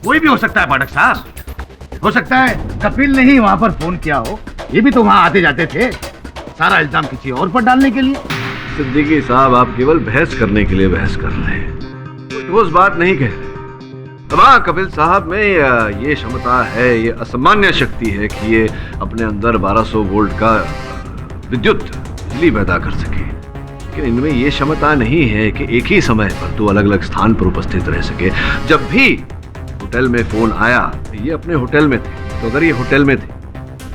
कोई भी हो सकता है पाठक साहब। हो सकता है कपिल ने ही वहां पर फोन किया हो। ये भी तो वहां आते जाते थे, सारा इल्जाम किसी और पर डालने के लिए। सिद्दीकी साहब, आप केवल बहस करने के लिए बहस कर रहे हैं, कोई ठोस बात नहीं कह रहे। हाँ, कपिल साहब में ये क्षमता है, ये असामान्य शक्ति है कि ये अपने अंदर 1200 वोल्ट का विद्युत बिजली पैदा कर सके। लेकिन इनमें ये क्षमता नहीं है कि एक ही समय पर दो अलग अलग स्थान पर उपस्थित रह सके। जब भी होटल में फोन आया, ये अपने होटल में थे, तो अगर ये होटल में थे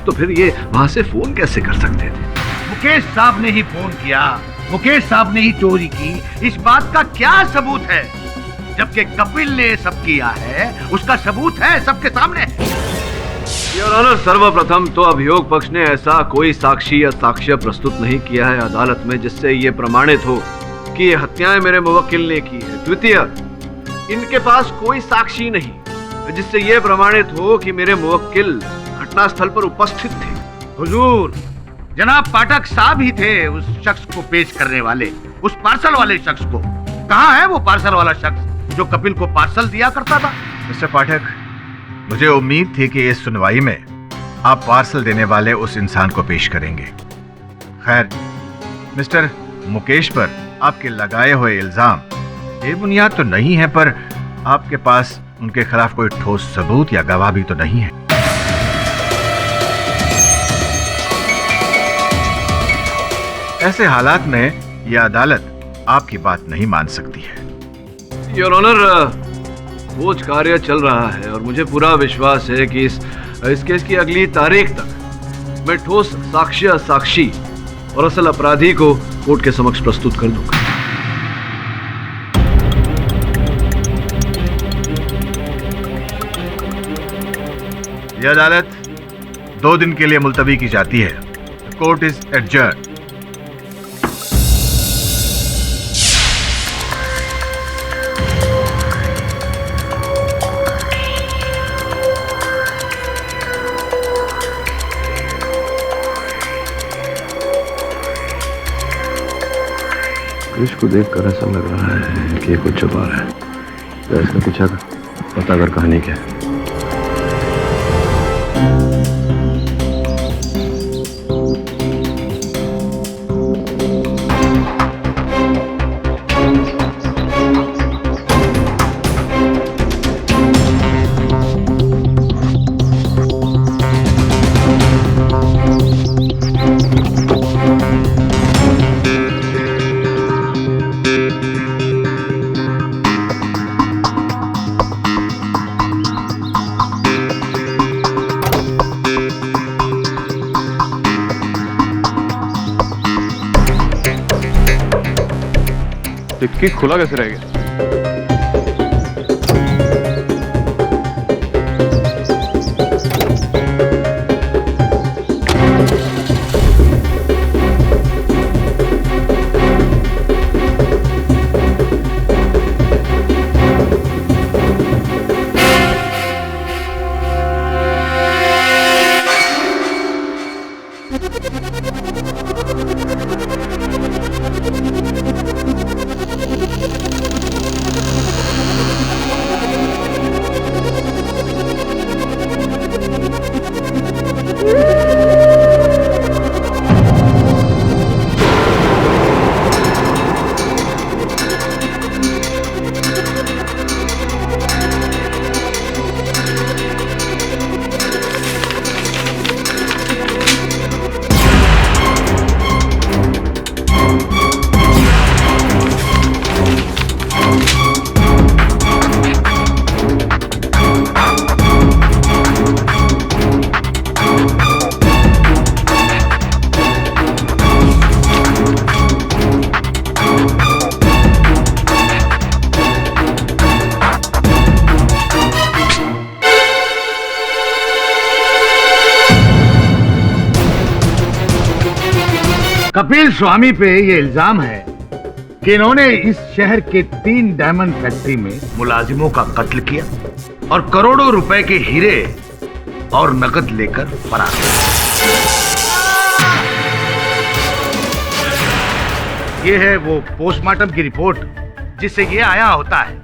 तो फिर ये वहां से फोन कैसे कर सकते थे? मुकेश साहब ने ही फोन किया, मुकेश साहब ने ही चोरी की। इस बात का क्या सबूत है? जबकि कपिल ने सब किया है, उसका सबूत है सबके सामने। योर ऑनर, सर्वप्रथम तो अभियोग पक्ष ने ऐसा कोई साक्षी या साक्ष्य प्रस्तुत नहीं किया है अदालत में जिससे ये प्रमाणित हो कि ये हत्याएं मेरे मुवक्किल ने की है। द्वितीय, इनके पास कोई साक्षी नहीं जिससे ये प्रमाणित हो कि मेरे मुवक्किल घटनास्थल पर उपस्थित थे। हुजूर, जनाब पाठक साहब ही थे उस शख्स को पेश करने वाले, उस पार्सल वाले शख्स को। कहाँ है वो पार्सल वाला शख्स जो कपिल को पार्सल दिया करता था? मिस्टर पाठक, मुझे उम्मीद थी कि इस सुनवाई में आप पार्सल देने वाले उस इंसान को पेश करेंगे। खैर, मिस्टर मुकेश पर आपके लगाए हुए इल्जाम बेबुनियाद तो नहीं है, पर आपके पास उनके खिलाफ कोई ठोस सबूत या गवाह भी तो नहीं है। ऐसे हालात में यह अदालत आपकी बात नहीं मान सकती है। योर ऑनर, खोज कार्य चल रहा है और मुझे पूरा विश्वास है कि इस केस की अगली तारीख तक मैं ठोस साक्ष्य, साक्षी और असल अपराधी को कोर्ट के समक्ष प्रस्तुत कर दूंगा। यह अदालत 2 दिन के लिए मुलतवी की जाती है। Court is adjourn. क्रिश को देखकर ऐसा लग रहा है कि ये कुछ छुपा रहा है। तो इसका पीछा पता कर कहानी क्या है। डिक्की खुला कैसे रह गया? कपिल स्वामी पे ये इल्जाम है कि इन्होंने इस शहर के 3 डायमंड फैक्ट्री में मुलाजिमों का कत्ल किया और करोड़ों रुपए के हीरे और नकद लेकर फरार हुए। ये है वो पोस्टमार्टम की रिपोर्ट जिससे ये आया होता है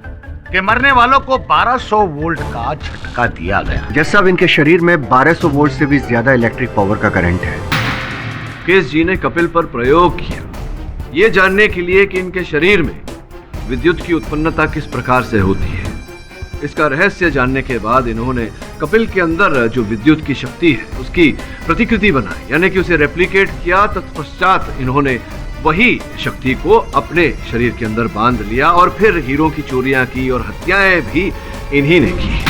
कि मरने वालों को 1200 वोल्ट का झटका दिया गया। जज साहब, इनके शरीर में 1200 वोल्ट से भी ज्यादा इलेक्ट्रिक पावर का करंट है। मुकेश जी ने कपिल पर प्रयोग किया ये जानने के लिए कि इनके शरीर में विद्युत की उत्पन्नता किस प्रकार से होती है। इसका रहस्य जानने के बाद इन्होंने कपिल के अंदर जो विद्युत की शक्ति है उसकी प्रतिकृति बनाई, यानी कि उसे रेप्लिकेट किया। तत्पश्चात इन्होंने वही शक्ति को अपने शरीर के अंदर बांध लिया और फिर हीरों की चोरियां की और हत्याएं भी इन्हीं ने की।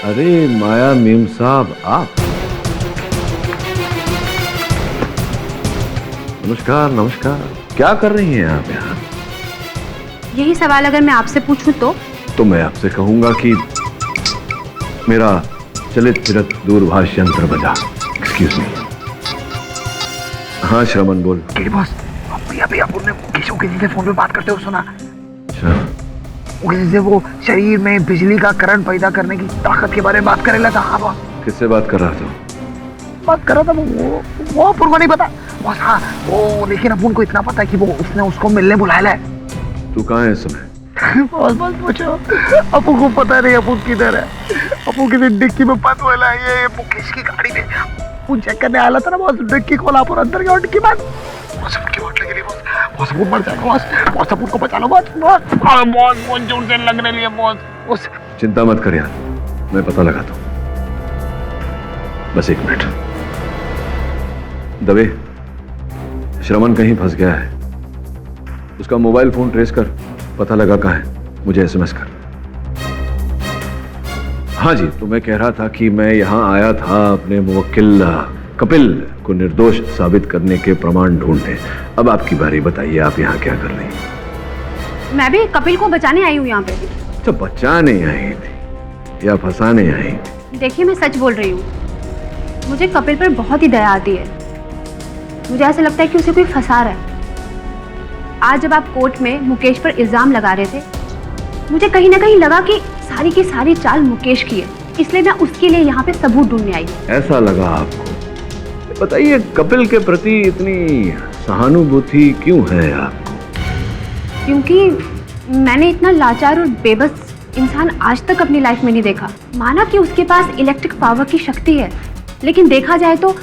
अरे माया मीम साहब, आप? नमस्कार नमस्कार, क्या कर रही हैं आप यहाँ? यही सवाल अगर मैं आपसे पूछूं तो मैं आपसे कहूंगा कि मेरा चलित फिरत दूरभाष यंत्र बजा। Excuse me. हाँ श्रवण बोल। बॉस, अभी अपन ने किसी से फोन पे बात करते हो सुना? अच्छा। जैसे वो शरीर में बिजली का करंट पैदा करने की ताकत के बारे में बात करे था। हाँ बॉस। किससे बात कर रहा था? बात कर रहा था वो अपन को नहीं पता बॉस। हाँ वो, लेकिन अपन को इतना पता है कि वो उसने उसको मिलने बुलाया है। तू कहाँ है इस समय? बॉस पूछो, अपन को पता नहीं अपन किधर है। अपन किसी डिक्की में बंद हुआ है, ये मुकेश की गाड़ी में वो चेक करने आया था ना बॉस। डिक्की खोला अपन, अंदर गया डिक्की बंद। बॉस अपन की वाट लगी बॉस। बॉस अपन मर जाएगा बॉस। बॉस अपन को बचा लो बॉस। बॉस जोर से लगने लिए बॉस। चिंता मत कर यार, मैं पता लगाता हूँ। बस 1 मिनट। दबे, श्रवण कहीं फंस गया है। उसका मोबाइल फोन ट्रेस कर, पता लगा कहाँ है, मुझे एसएमएस कर। हाँ जी, तो मैं कह रहा था कि मैं यहाँ आया था अपने मुवक्किल कपिल को निर्दोष साबित करने के प्रमाण ढूंढने। अब आपकी बारी, बताइए आप यहाँ क्या कर रही हैं? मैं भी कपिल को बचाने आई हूँ यहाँ पे। तो बचाने आई थी या फंसाने आई थी? देखिए मैं सच बोल रही हूँ, मुझे कपिल पर बहुत ही दया आती है। मुझे ऐसा लगता है कि उसे कोई फंसा रहा है। आज जब आप कोर्ट में मुकेश पर इल्जाम लगा रहे थे, मुझे कहीं ना कहीं लगा कि सारी की सारी चाल मुकेश की है, इसलिए मैं उसके लिए यहाँ पे सबूत ढूंढने आई। ऐसा लगा आपको? बताइए, कपिल के प्रति इतनी सहानुभूति क्यों है आपको? क्योंकि मैंने इतना लाचार और बेबस इंसान आज तक अपनी लाइफ में नहीं देखा। माना कि उसके पास इलेक्ट्रिक पावर की शक्ति है, लेकिन देखा जाए तो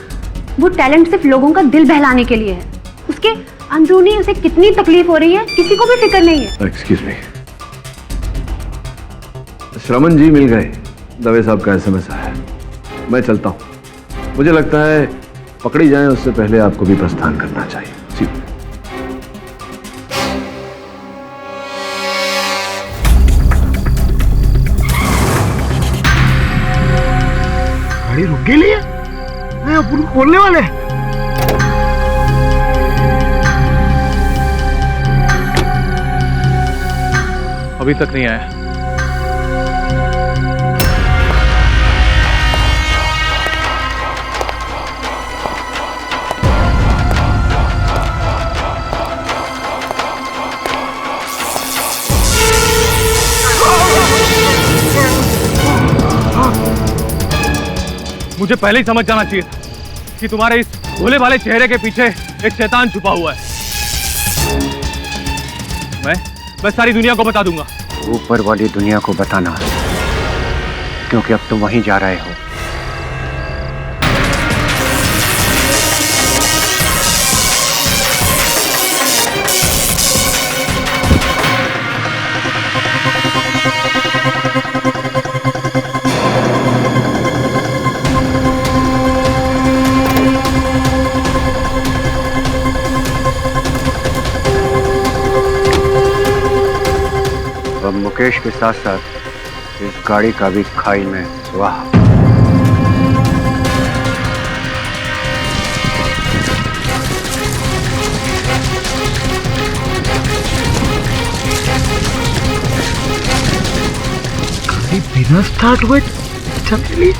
वो टैलेंट सिर्फ लोगों का दिल बहलाने के लिए है। उसके अंदरूनी उसे कितनी तकलीफ हो रही है किसी को भी फिक्र नहीं है। एक्सक्यूज मी, श्रवण जी मिल गए। दवे साहब का एसएमएस आया। मैं चलता हूँ। मुझे लगता है पकड़ी जाए उससे पहले आपको भी प्रस्थान करना चाहिए। गाड़ी रुक गई है, मैं अपन खोलने वाले। अभी तक नहीं आया। मुझे पहले ही समझ जाना चाहिए था कि तुम्हारे इस भोले भाले चेहरे के पीछे एक शैतान छुपा हुआ है। मैं सारी दुनिया को बता दूंगा। ऊपर वाली दुनिया को बताना, क्योंकि अब तुम वहीं जा रहे हो। मुकेश के साथ साथ इस गाड़ी का भी खाई में स्वाहा। बिना स्टार्ट हुए चलने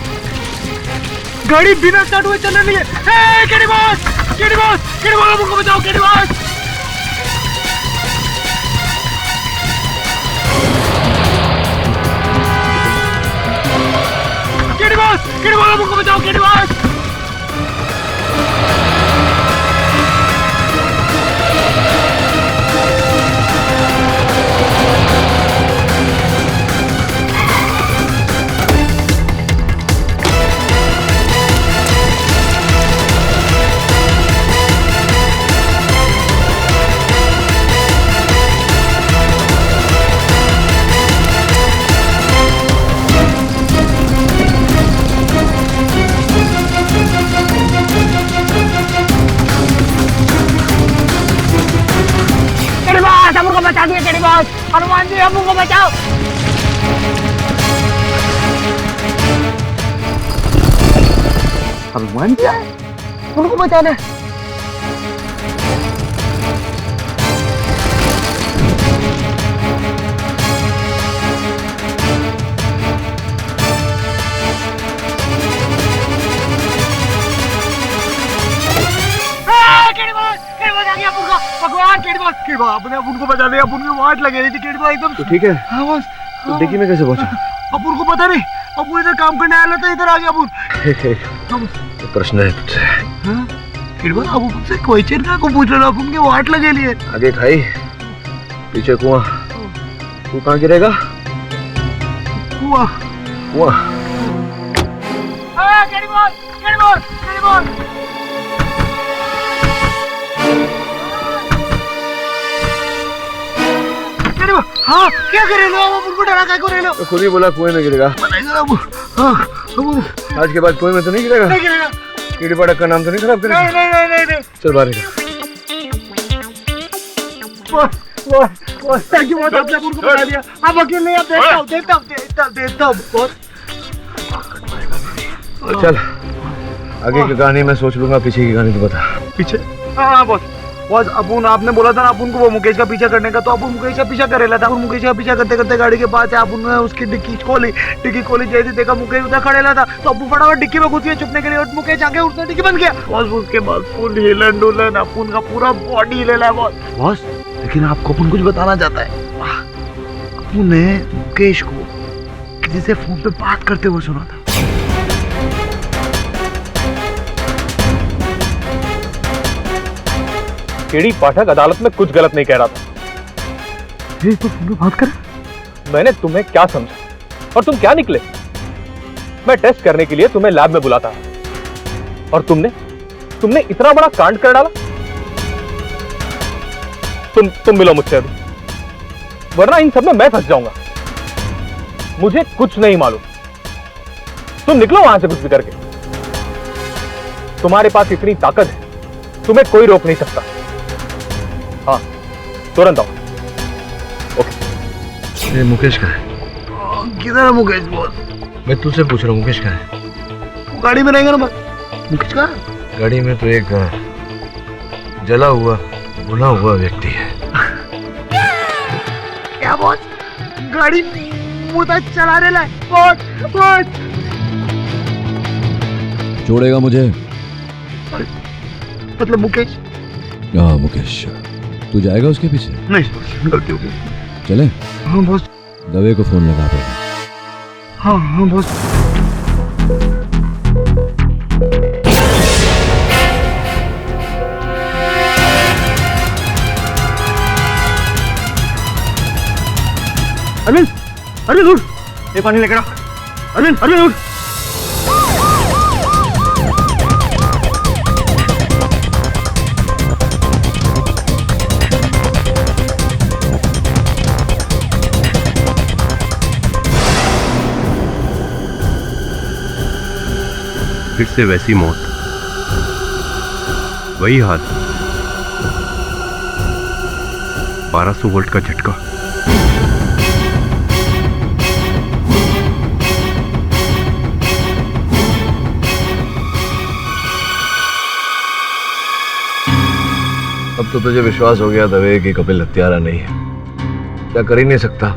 गाड़ी बिना स्टार्ट हुए चलने लगी है। KD boss, KD boss, KD boss, मुझको बचाओ, KD boss, KD boss, KD boss, मुझको बचाओ, केडी बॉस। बचा दिए केडी बॉस, हनुमान जी हम उनको बचाओ। हनुमान जी आए उनको बचाने। भगवान केडी बॉस, केडी बॉस आपने उनको बचा दिया। अपन की वाट लगे रही थी केडी बॉस एकदम। तो ठीक है। हाँ बॉस। तो डिक्की में कैसे पहुंचा? अपन को पता नहीं, अपन इधर काम करने आया था, इधर आ गया अपन। एक प्रश्न है तुझसे। हाँ केडी बॉस, अब मुझसे क्वेश्चन का को पूछ रहे हो? अपन की वाट लगे लिए। आगे खाई, पीछे कुआं, तू कहाँ गिरेगा? कुआं, कुआं। हाँ KD boss, KD boss, KD boss. हाँ क्या करे लो? अब उनको डरा क्या करे लो? तो खुद ही बोला कुएं में गिरेगा। हाँ आज के बाद कुएं में तो नहीं गिरेगा? नहीं गिरेगा। कीड़ी पाठक का नाम तो नहीं खराब करेगा? नहीं नहीं नहीं नहीं। चल बाहर निकल। थैंक यू बहुत, आपने उनको बता दिया। आप वकील नहीं, आप देखता हूँ बहुत। चल आगे की कहानी मैं सोच लूंगा, पीछे की कहानी तो बता। पीछे? हाँ बॉस, बॉस अपन आपने बोला था ना अपन को वो मुकेश का पीछा करने का, तो अपन मुकेश का पीछा करे था। मुकेश का पीछा करते करते गाड़ी के पास अपन ने उसकी डिक्की खोली जैसे देखा मुकेश उधर खड़े था, तो अपन फटाफट डिक्की में घुस गए छुपने के लिए, और मुकेश आगे उसने डिक्की बंद किया। बॉस उसके बाद फुल हिलन डुलन अपन का पूरा बॉडी हिलेला है बॉस। बॉस लेकिन आपको अपन कुछ बताना चाहता है। अपन ने मुकेश को किसी से फोन पे बात करते हुए सुना था। केडी पाठक अदालत में कुछ गलत नहीं कह रहा था। ये तो फोन बात कर। मैंने तुम्हें क्या समझा और तुम क्या निकले? मैं टेस्ट करने के लिए तुम्हें लैब में बुलाता और तुमने इतना बड़ा कांड कर डाला। तुम मिलो मुझसे अभी, वरना इन सब में मैं फंस जाऊंगा। मुझे कुछ नहीं मालूम। तुम निकलो वहां से कुछ भी करके। तुम्हारे पास इतनी ताकत है, तुम्हें कोई रोक नहीं सकता। हाँ तुरंत आओ। ओके। ये मुकेश का है? किधर है मुकेश बॉस? मैं तुझसे पूछ रहा हूँ, मुकेश का है? वो गाड़ी में रहेगा ना मुकेश का? गाड़ी में तो एक जला हुआ भुना हुआ व्यक्ति है। क्या बॉस? गाड़ी मुझे चला रहा है बॉस। छोड़ेगा मुझे? मतलब मुकेश? हाँ मुकेश, तू जाएगा उसके पीछे? नहीं गलती हो गई। चले? हाँ बॉस। दवे को फोन लगा पड़ेगा। हाँ बॉस। अरविंद उठ, ये पानी लेकर आ। अरविंद उठ। फिर से वैसी मौत, वही हाल, 1200 वोल्ट का झटका। अब तो तुझे विश्वास हो गया दवे कि कपिल हत्यारा नहीं है। क्या कर ही नहीं सकता,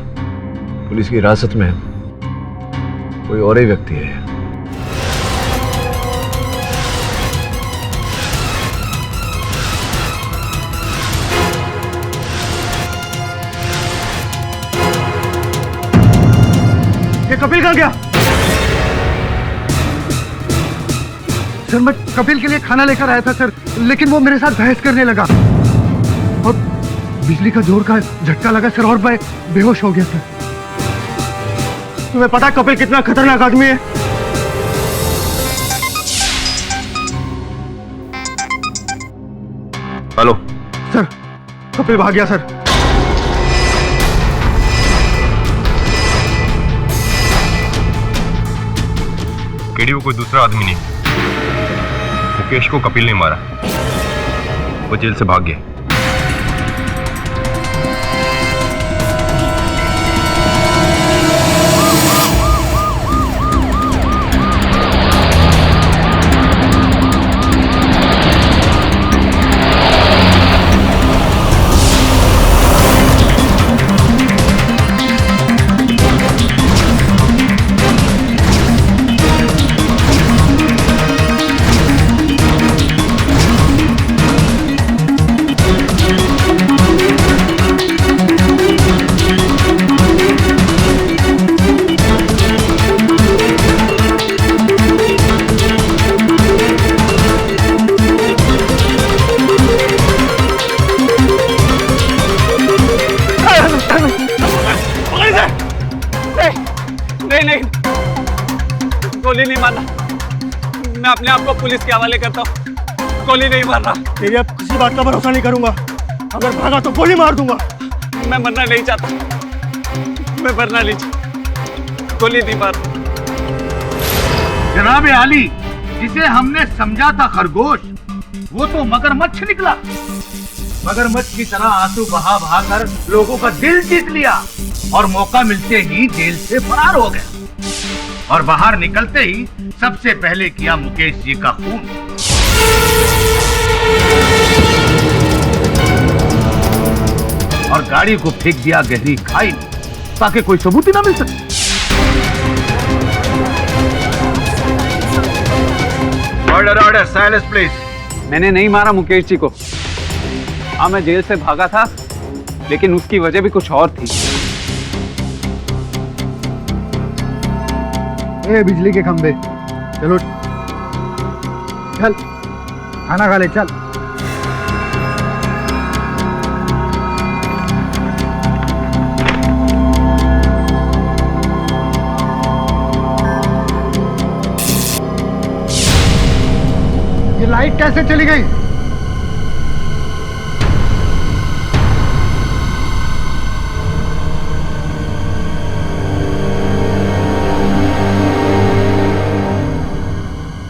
पुलिस की हिरासत में कोई और ही व्यक्ति है। ये कपिल कहाँ गया? सर मैं कपिल के लिए खाना लेकर आया था सर, लेकिन वो मेरे साथ बहस करने लगा और बिजली का जोर का झटका लगा सर और मैं बेहोश हो गया सर। तुम्हें पता कपिल कितना खतरनाक आदमी है? हेलो सर, कपिल भाग गया सर। केडी वो कोई दूसरा आदमी नहीं, मुकेश को कपिल ने मारा, वो जेल से भाग गया। गोली नहीं मारना, मैं अपने आप को पुलिस के हवाले करता हूँ। गोली नहीं मारना। तेरी अब किसी बात का भरोसा नहीं करूंगा, अगर भागा तो गोली मार दूंगा। मैं मरना नहीं चाहता, मैं मरना नहीं चाहता, गोली नहीं मार। जनाब आली, जिसे हमने समझा था खरगोश, वो तो मगरमच्छ निकला। मगरमच्छ की तरह आंसू बहा बहा कर लोगों का दिल जीत लिया और मौका मिलते ही जेल से फरार हो गया। और बाहर निकलते ही सबसे पहले किया मुकेश जी का खून। और गाड़ी को फेंक दिया गहरी खाई में, ताकि कोई सबूत ही ना मिल सके। Order order, silence please. मैंने नहीं मारा मुकेश जी को। हाँ, मैं जेल से भागा था, लेकिन उसकी वजह भी कुछ और थी। ए बिजली के खंबे, चलो चल खाना खा ले, चल। ये लाइट कैसे चली गई?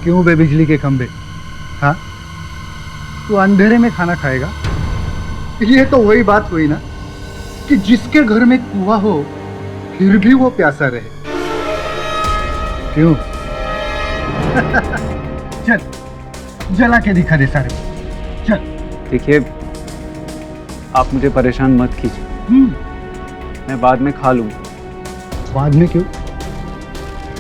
क्यों बे बिजली के खंबे? हाँ, तू अंधेरे में खाना खाएगा? ये तो वही बात हुई ना कि जिसके घर में कुआं हो फिर भी वो प्यासा रहे। क्यों? चल जला के दिखा दे सारे, चल। देखिए, आप मुझे परेशान मत कीजिए, मैं बाद में खा लूंगा। बाद में क्यों?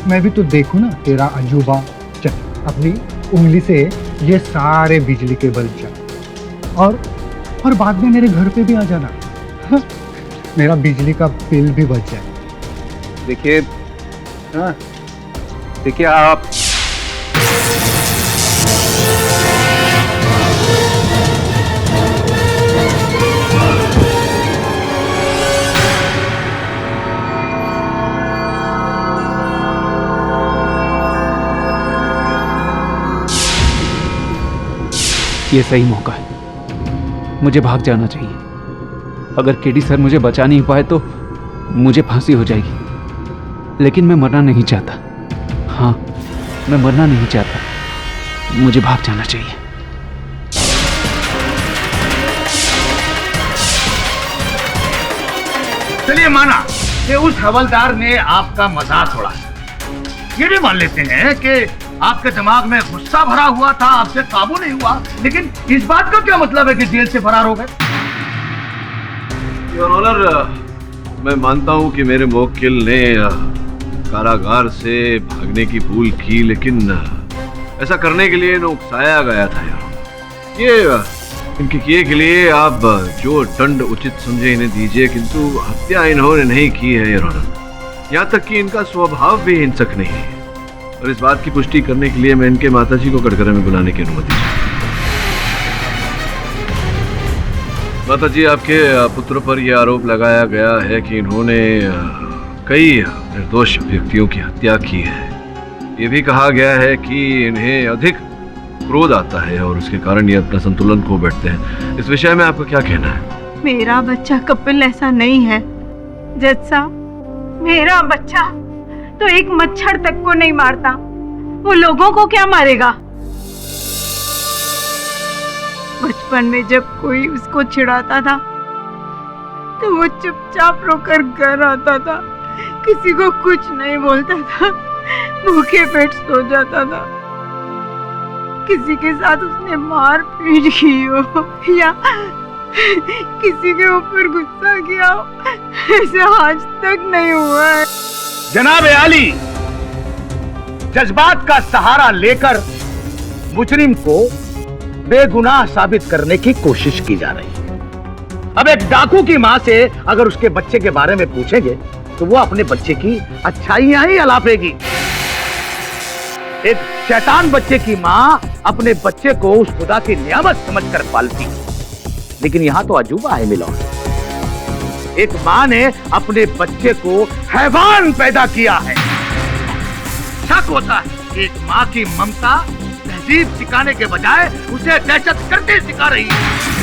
मैं भी तो देखूं ना तेरा अजूबा। चल, अपनी उंगली से ये सारे बिजली के बल्ब चल, और बाद में मेरे घर पे भी आ जाना। मेरा बिजली का बिल भी बच जाए। देखिए, हाँ, देखिए आप ये सही मौका है, मुझे भाग जाना चाहिए। अगर केडी सर मुझे बचा नहीं पाए तो मुझे फांसी हो जाएगी, लेकिन मैं मरना नहीं चाहता। हाँ, मैं मरना नहीं चाहता, मुझे भाग जाना चाहिए। चलिए माना कि उस हवलदार ने आपका मजाक उड़ाया। ये भी मान लेते हैं कि आपके दिमाग में गुस्सा भरा हुआ था, आपसे काबू नहीं हुआ, लेकिन इस बात का क्या मतलब है कि जेल से फरार हो गए? योर ऑनर, मैं मानता हूं कि मेरे मुवक्किल ने कारागार से भागने की भूल की, लेकिन ऐसा करने के लिए इन्हें उकसाया गया था यार। ये इनके किए के लिए आप जो दंड उचित समझे इन्हें दीजिए, किंतु हत्या इन्होंने नहीं की है योर ऑनर। यहाँ तक कि इनका स्वभाव भी हिंसक नहीं है, और इस बात की पुष्टि करने के लिए मैं इनके माताजी को कटघरे में बुलाने की अनुमति चाहता हूं। माताजी, आपके पुत्र पर यह आरोप लगाया गया है कि इन्होंने कई निर्दोष व्यक्तियों की हत्या की है। ये भी कहा गया है कि इन्हें अधिक क्रोध आता है और उसके कारण ये अपना संतुलन खो बैठते हैं। इस विषय में आपका क्या कहना है? मेरा बच्चा कपिल ऐसा नहीं है जज साहब। मेरा बच्चा तो एक मच्छर तक को नहीं मारता, वो लोगों को क्या मारेगा? बचपन में जब कोई उसको चिढ़ाता था तो वो चुपचाप रोकर घर आता था, किसी को कुछ नहीं बोलता था, भूखे पेट सो जाता था। किसी के साथ उसने मार पीट की हो या किसी के ऊपर गुस्सा किया हो, ऐसा आज तक नहीं हुआ है। जनाब आली, जज्बात का सहारा लेकर मुजरिम को बेगुनाह साबित करने की कोशिश की जा रही है। अब एक डाकू की मां से अगर उसके बच्चे के बारे में पूछेंगे तो वो अपने बच्चे की अच्छाइयां ही अलापेगी। एक शैतान बच्चे की मां अपने बच्चे को उस खुदा की नियामत समझकर पालती, लेकिन यहां तो अजूबा है मिलौन। एक मां ने अपने बच्चे को हैवान पैदा किया है। शक होता है एक मां की ममता तहजीब सिखाने के बजाय उसे दहशत गर्दी सिखा रही है।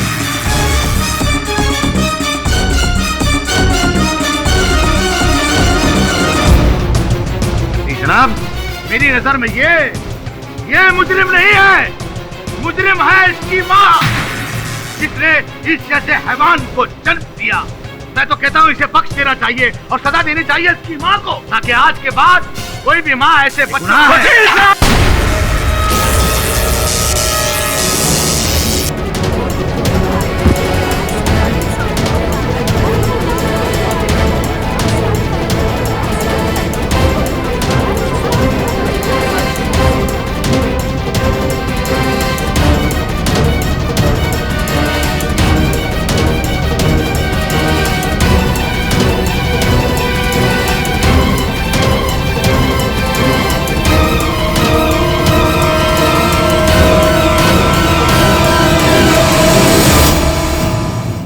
जनाब, मेरी नजर में ये मुजरिम नहीं है, मुजरिम है इसकी मां, जिसने इस जैसे हैवान को जन्म दिया। मैं तो कहता हूँ इसे बख्श देना चाहिए और सजा देनी चाहिए इसकी मां को, ताकि आज के बाद कोई भी मां ऐसे बच्चे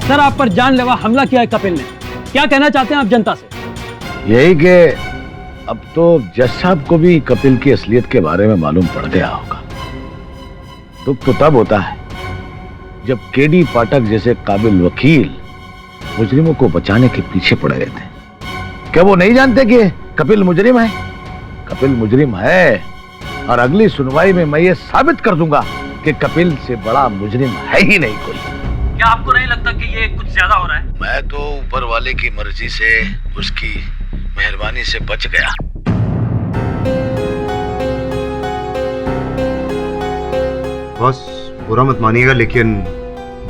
सर, आप पर जानलेवा हमला किया है कपिल ने। क्या कहना चाहते हैं आप जनता से? यही कि अब तो जज साहब को भी कपिल की असलियत के बारे में मालूम पड़ गया होगा। दुख तो तब होता है जब केडी पाठक जैसे काबिल वकील मुजरिमों को बचाने के पीछे पड़े रहते हैं। क्या वो नहीं जानते कि कपिल मुजरिम है? कपिल मुजरिम है, और अगली सुनवाई में मैं ये साबित कर दूंगा कि कपिल से बड़ा मुजरिम है ही नहीं कोई। क्या आपको नहीं लगता कि ये कुछ ज्यादा हो रहा है? मैं तो ऊपर वाले की मर्जी से, उसकी मेहरबानी से बच गया। बॉस, बुरा मत मानिएगा, लेकिन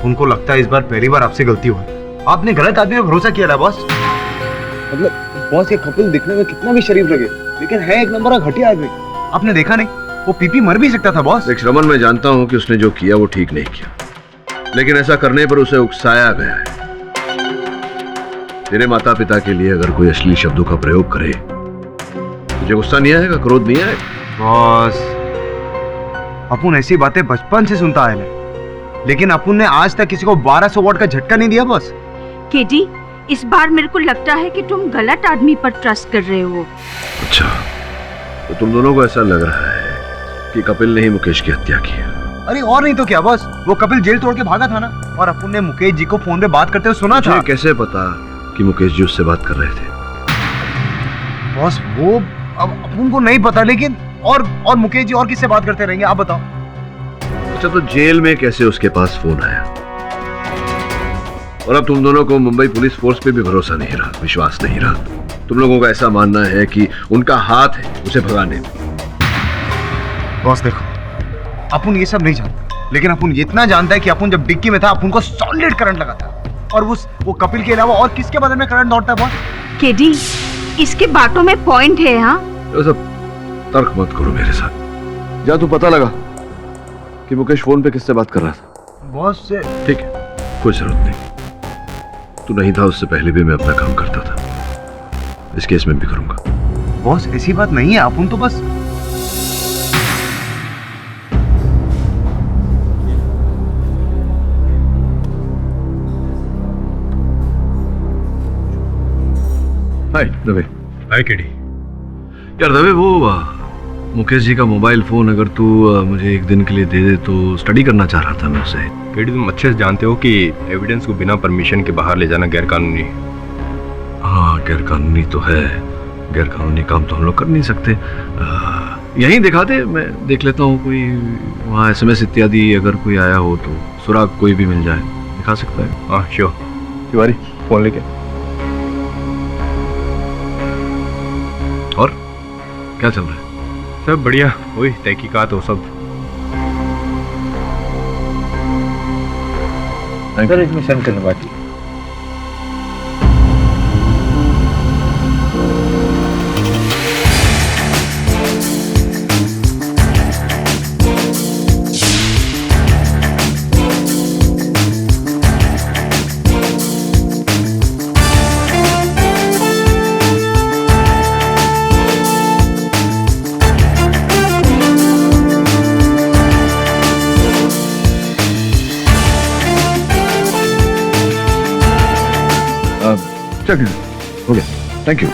उनको लगता है इस बार पहली बार आपसे गलती हुई। आपने गलत आदमी पर भरोसा किया था बॉस। मतलब बॉस, ये कपिल दिखने में कितना भी शरीफ लगे, लेकिन है एक नंबर का घटिया आदमी। आपने देखा नहीं, वो पीपी मर भी सकता था बॉस। देख श्रवण, मैं जानता हूं कि उसने जो किया वो ठीक नहीं किया, लेकिन ऐसा करने पर उसे उकसाया गया है। तेरे माता पिता के लिए अगर कोई अश्लील शब्दों का प्रयोग करे, तुझे गुस्सा नहीं आएगा, क्रोध नहीं आएगा? बॉस, अपुन ऐसी बातें बचपन से सुनता है, लेकिन अपुन ने आज तक किसी को 1200 वॉट का झटका नहीं दिया बॉस। केडी, इस बार मेरे को लगता है कि तुम गलत आदमी पर ट्रस्ट कर रहे हो। अच्छा, तो तुम दोनों को ऐसा लग रहा है कि कपिल ने ही मुकेश की हत्या की है? अरे और नहीं तो क्या बॉस, वो कपिल जेल तोड़ के भागा था ना, और अपुन ने मुकेश जी को फोन पे बात करते हुए सुना था। कैसे पता कि मुकेश जी उससे बात कर रहे थे? बॉस, वो अब अपुन को नहीं पता, लेकिन और मुकेश जी और किससे बात करते रहेंगे, आप बताओ। अच्छा, तो जेल में कैसे उसके पास फोन आया? और अब तुम दोनों को मुंबई पुलिस फोर्स पे भी भरोसा नहीं रहा, विश्वास नहीं रहा। तुम लोगों का ऐसा मानना है कि उनका हाथ है उसे भगाने में। बॉस देखो, अपन ये सब नहीं जानता, लेकिन अपन ये इतना जानता है कि अपन जब डिक्की में था अपन को सॉलिड करंट लगा था। और वो कपिल के अलावा और किसके बदन में करंट दौड़ता है बॉस? केडी, इसके बातों में पॉइंट है। हाँ, तो सब तर्क मत करो मेरे साथ। जा तू पता लगा कि मुकेश फोन पे किससे बात कर रहा था। बॉस से। ठीक है, कोई जरूरत नहीं। तू नहीं था उससे पहले भी मैं अपना काम करता था, इस केस में भी करूंगा। बॉस ऐसी बात नहीं है, अपन तो बस हाय दवे। हाय केडी। यार दवे, वो मुकेश जी का मोबाइल फोन अगर तू मुझे एक दिन के लिए दे दे तो स्टडी करना चाह रहा था मैं उसे। केडी, तुम अच्छे से जानते हो कि एविडेंस को बिना परमिशन के बाहर ले जाना गैरकानूनी है। हाँ, गैरकानूनी तो है। गैरकानूनी काम तो हम लोग कर नहीं सकते। यहीं दिखा दे, मैं देख लेता हूँ कोई वहाँ SMS इत्यादि अगर कोई आया हो तो सुराग कोई भी मिल जाए, दिखा सकता है। हाँ श्योर। तिवारी फोन लेके। और क्या चल रहा है? सब बढ़िया, वही तहकीकात हो सब। सर इसमें सेंड करने बाकी। चल हो गया, thank you.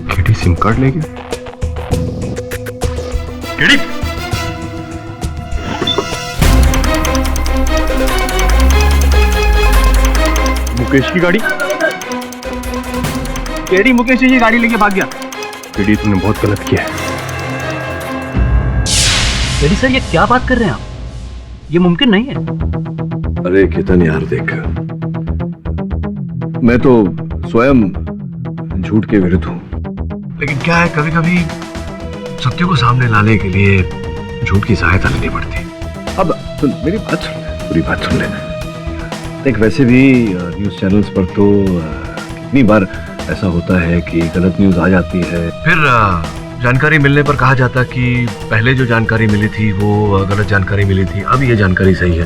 KD SIM card ले गया। केडी, मुकेश की गाड़ी। केडी मुकेश जी की गाड़ी लेके भाग गया। केडी, तुमने बहुत गलत किया है। केडी सर, ये क्या बात कर रहे हैं आप? ये मुमकिन नहीं है। अरे केतन यार देख, मैं तो स्वयं झूठ के विरुद्ध हूं, लेकिन क्या है कभी कभी सत्य को सामने लाने के लिए झूठ की सहायता लेनी पड़ती। अब सुन मेरी बात, सुन ले, पूरी बात सुन ले। देख, वैसे भी न्यूज चैनल्स पर तो कितनी बार ऐसा होता है कि गलत न्यूज आ जाती है, फिर जानकारी मिलने पर कहा जाता कि पहले जो जानकारी मिली थी वो गलत जानकारी मिली थी, अब ये जानकारी सही है।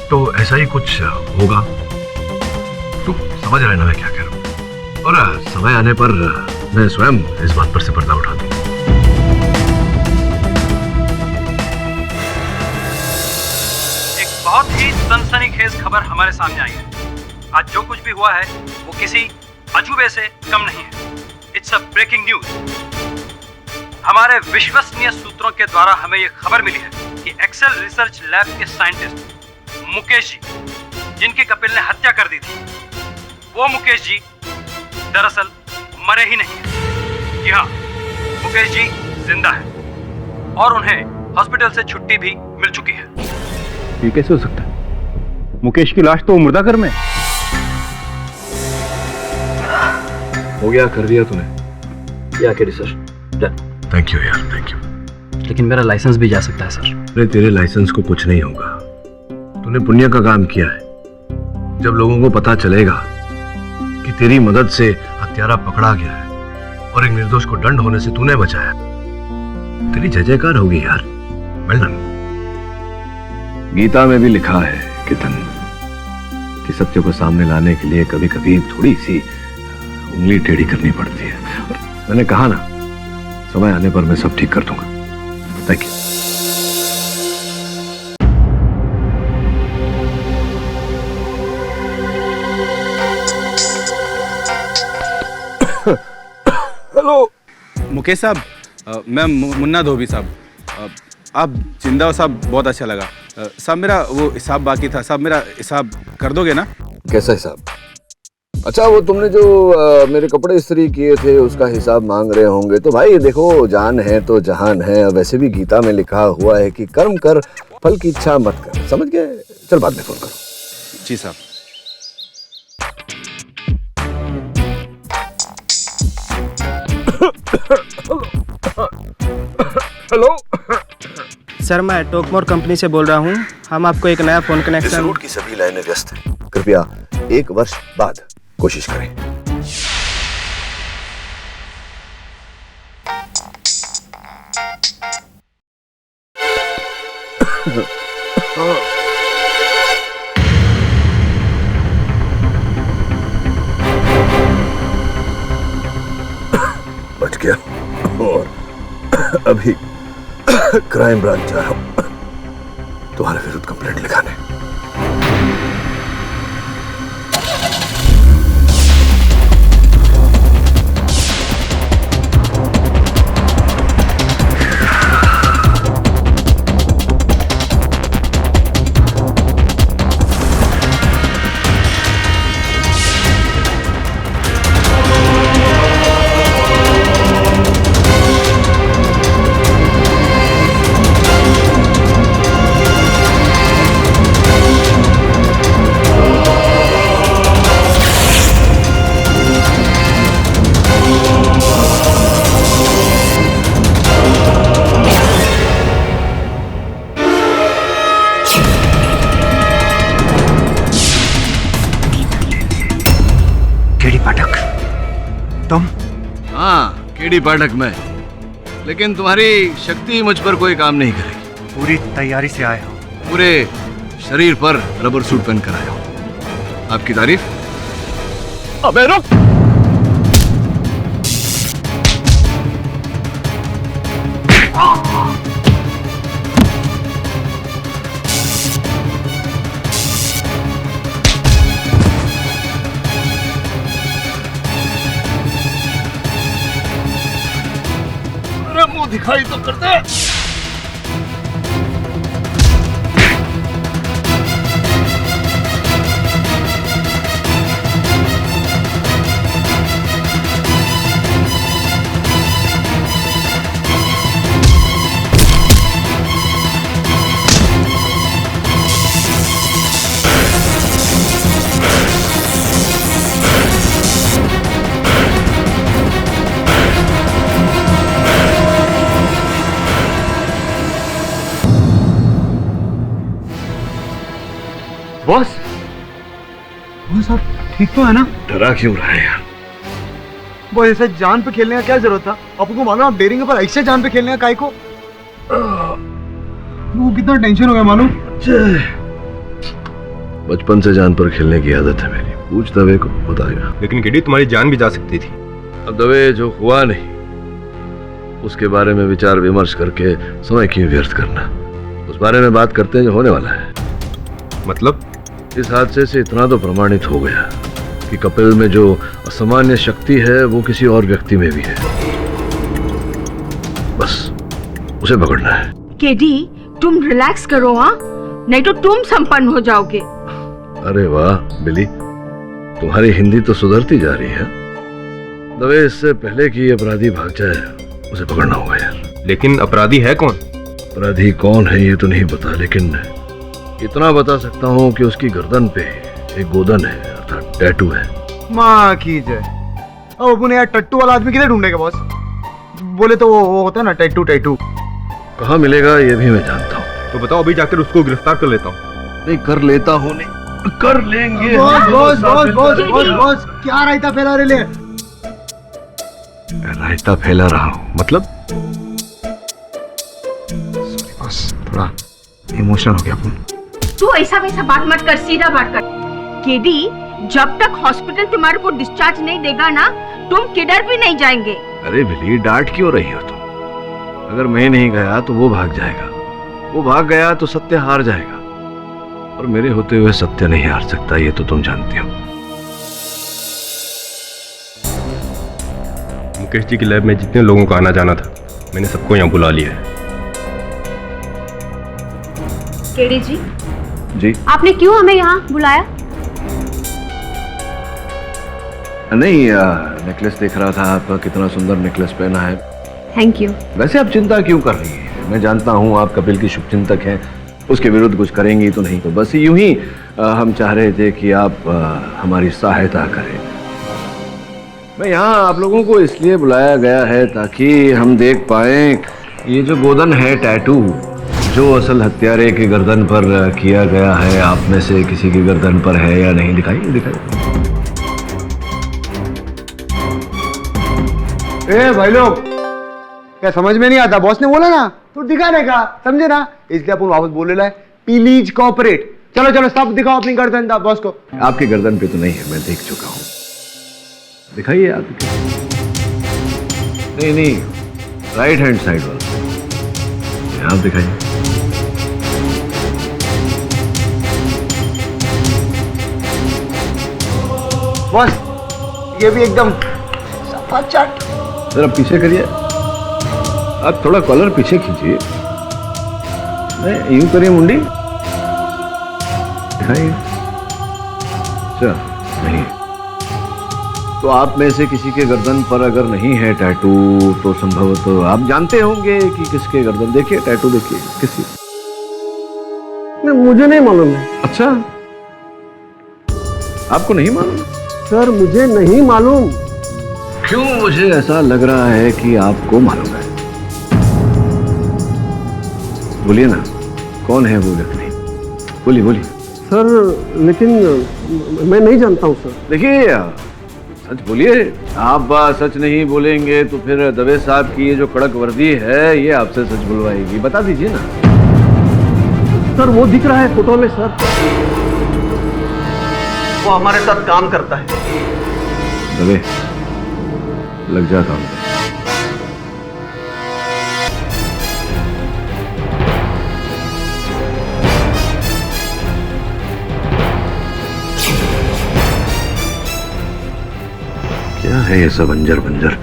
तो ऐसा ही कुछ होगा। तू समझ रहे ना मैं क्या कह रहा हूँ? और समय आने पर मैं स्वयं इस बात पर से पर्दा उठा दूँ। एक बहुत ही सनसनीखेज खबर हमारे सामने आई है। आज जो कुछ भी हुआ है वो किसी अजूबे से कम नहीं है। It's a breaking news. हमारे विश्वसनीय सूत्रों के द्वारा हमें यह खबर मिली है कि एक्सेल रिसर्च लैब के साइंटिस्ट मुकेश जी, जिनकी कपिल ने हत्या कर दी थी, वो मुकेश जी दरअसल मरे ही नहीं है। जी हाँ, मुकेश जी जिंदा है और उन्हें हॉस्पिटल से छुट्टी भी मिल चुकी है। ये कैसे हो सकता है? मुकेश की लाश तो मुर्दाघर में। हो गया, कर दिया तूने। या KD sir, done. Thank you यार, थैंक यू। लेकिन मेरा लाइसेंस भी जा सकता है सर। अरे तेरे लाइसेंस को कुछ नहीं होगा। तूने पुण्य का काम किया है। जब लोगों को पता चलेगा कि तेरी मदद से हत्यारा पकड़ा गया है और एक निर्दोष को दंड होने से तूने बचाया, तेरी जय जयकार होगी यार। Well done. गीता में भी लिखा है केतन कि सत्य को सामने लाने के लिए कभी कभी थोड़ी सी उंगली टेढ़ी करनी पड़ती है। और मैंने कहा ना, समय आने पर मैं सब ठीक कर दूंगा। Thank you. हेलो मुकेश साहब, मैं मुन्ना धोबी साहब। आप जिंदा हो साहब, बहुत अच्छा लगा साहब। मेरा वो हिसाब बाकी था साहब, मेरा हिसाब कर दोगे ना? कैसा हिसाब? अच्छा, वो तुमने जो मेरे कपड़े इस्त्री किए थे उसका हिसाब मांग रहे होंगे। तो भाई देखो, जान है तो जहान है। वैसे भी गीता में लिखा हुआ है कि कर्म कर फल की इच्छा मत कर, समझ गए? चल बाद में फोन करो। जी साहब। हेलो सर, मैं टोकमोर कंपनी से बोल रहा हूँ। हम आपको एक नया फोन इस कनेक्शन। रूट की सभी लाइनें व्यस्त हैं। कृपया 1 वर्ष बाद कोशिश करें। बच गया। और अभी क्राइम ब्रांच जा रहा हूं तुम्हारे विरुद्ध कंप्लेंट लिखाने। हाँ, केडी पाठक मैं। लेकिन तुम्हारी शक्ति मुझ पर कोई काम नहीं करेगी। पूरी तैयारी से आया हूँ। पूरे शरीर पर रबर सूट पहन कर आया हूँ। आपकी तारीफ? अबे रुक! मुंह दिखाई तो करते। बॉस, बॉस आप ठीक तो है ना? डरा क्यों रहा है यार? बॉस ऐसा जान पे खेलने का क्या जरूरत था? आपको मालूम आप डेयरिंग पर ऐसे जान पे खेलने का काय को? वो कितना टेंशन हो गया मालूम? बचपन से जान पर खेलने की आदत है मेरी। पूछ दवे को, बताएगा। लेकिन केडी तुम्हारी जान भी जा सकती थी। अब दवे जो हुआ नहीं उसके बारे में विचार विमर्श करके समय क्यों व्यर्थ करना? उस बारे में बात करते हैं जो होने वाला है। मतलब? इस हादसे से इतना तो प्रमाणित हो गया कि कपिल में जो असामान्य शक्ति है वो किसी और व्यक्ति में भी है। बस उसे पकड़ना है। केडी, तुम रिलैक्स करो, हाँ? नहीं तो तुम संपन्न हो जाओगे। अरे वाह बिली, तुम्हारी हिंदी तो सुधरती जा रही है। दवे इससे पहले कि अपराधी भाग जाए उसे पकड़ना होगा यार। लेकिन अपराधी है कौन? अपराधी कौन है ये तो नहीं पता, लेकिन इतना बता सकता हूँ कि उसकी गर्दन पे एक गोदन है, अर्थात टैटू है। माँ की जय। अब अपन यार टट्टू वाला आदमी किधर ढूंढेगा बॉस? बोले तो वो होता है ना टैटू। टैटू कहाँ मिलेगा ये भी मैं जानता हूँ। तो बताओ, अभी जाकर उसको गिरफ्तार कर लेता हूँ। नहीं कर लेता हूँ, नहीं कर लेंगे। Boss boss boss boss boss boss क्या रायता फैला रहे? रायता फैला रहा हूँ मतलब? बॉस थोड़ा इमोशनल हो गया अपन। तू ऐसा वैसा बात मत कर, सीधा बात कर। केडी, जब तक हॉस्पिटल तुम्हारे को डिस्चार्ज नहीं देगा ना, तुम किधर भी नहीं जाएंगे। अरे बिली, डांट क्यों रही हो तुम? अगर मैं नहीं गया तो वो भाग जाएगा, वो भाग गया तो सत्य हार जाएगा, और मेरे होते हुए सत्य नहीं हार सकता, ये तो तुम जानती हो। मुकेश जी की लैब में जितने लोगों का आना जाना था, मैंने सबको यहाँ बुला लिया है। केडी जी, जी आपने क्यों हमें यहाँ बुलाया? नहीं, नेकलेस देख रहा था आपका, कितना सुंदर नेकलेस पहना है। Thank you. वैसे आप चिंता क्यों कर रही हैं? मैं जानता हूँ आप कपिल की शुभचिंतक हैं, उसके विरुद्ध कुछ करेंगी तो नहीं, तो बस यूं ही हम चाह रहे थे कि आप हमारी सहायता करें। मैं यहाँ आप लोगों को इसलिए बुलाया गया है ताकि हम देख पाएं ये जो गोदन है टैटू जो असल हत्यारे की गर्दन पर किया गया है, आप में से किसी की गर्दन पर है या नहीं। दिखाइए दिखाइए। ए भाई लोग, क्या समझ में नहीं आता? बॉस ने बोला ना तो दिखाने का, समझे ना? इसलिए अपन वापस बोल रहा है प्लीज कोऑपरेट। चलो चलो सब दिखाओ अपनी गर्दन बॉस को। आपकी गर्दन पे तो नहीं है, मैं देख चुका हूं। दिखाइए आप। नहीं नहीं, राइट हैंड साइड वाला आप दिखाइए। बॉस ये भी एकदम सफा चाट। जरा पीछे करिए, आप थोड़ा कॉलर पीछे खींचिए। यूं करिए मुंडी, दिखाइए। अच्छा नहीं, तो आप में से किसी के गर्दन पर अगर नहीं है टैटू तो संभवतः आप जानते होंगे कि किसके गर्दन। देखिए टैटू देखिए किसी। मुझे नहीं मालूम है। अच्छा, आपको नहीं मालूम? सर मुझे नहीं मालूम। क्यों मुझे ऐसा लग रहा है कि आपको मालूम है। बोलिए ना, कौन है वो व्यक्ति? बोलिए बोलिए। सर लेकिन मैं नहीं जानता हूँ सर। देखिए सच बोलिए। आप सच नहीं बोलेंगे तो फिर दवे साहब की ये जो कड़क वर्दी है ये आपसे सच बुलवाएगी। बता दीजिए ना। सर वो दिख रहा है फोटो में सर, वो हमारे साथ काम करता है। दवे लग जा काम पे। क्या है ये सब अंजर बंजर?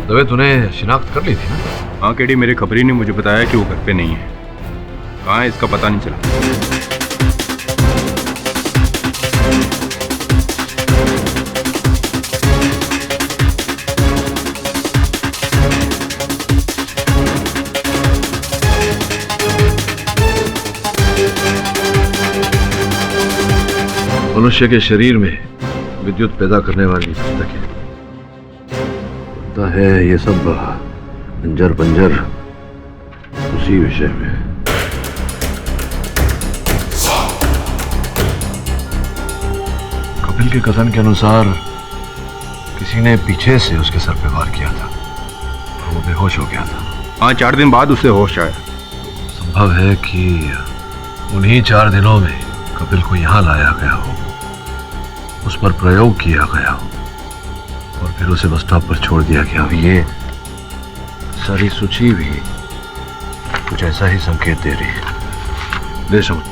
दवे तूने शिनाख्त कर ली थी ना? हाँ केडी, मेरे खबरी ने मुझे बताया कि वो घर पे नहीं है। कहाँ है इसका पता नहीं चला। मनुष्य के शरीर में विद्युत पैदा करने वाली पुस्तकें, लगता है ये सब अंजर बंजर उसी विषय में। कपिल के कथन के अनुसार किसी ने पीछे से उसके सर पे वार किया था और वो बेहोश हो गया था। हाँ, 4 दिन बाद उसे होश आया। संभव है कि उन्हीं 4 दिनों में कपिल को यहाँ लाया गया हो, उस पर प्रयोग किया गया हो और फिर उसे बस स्टॉप पर छोड़ दिया गया। ये सारी सूची भी कुछ ऐसा ही संकेत दे रही है। दे समझ।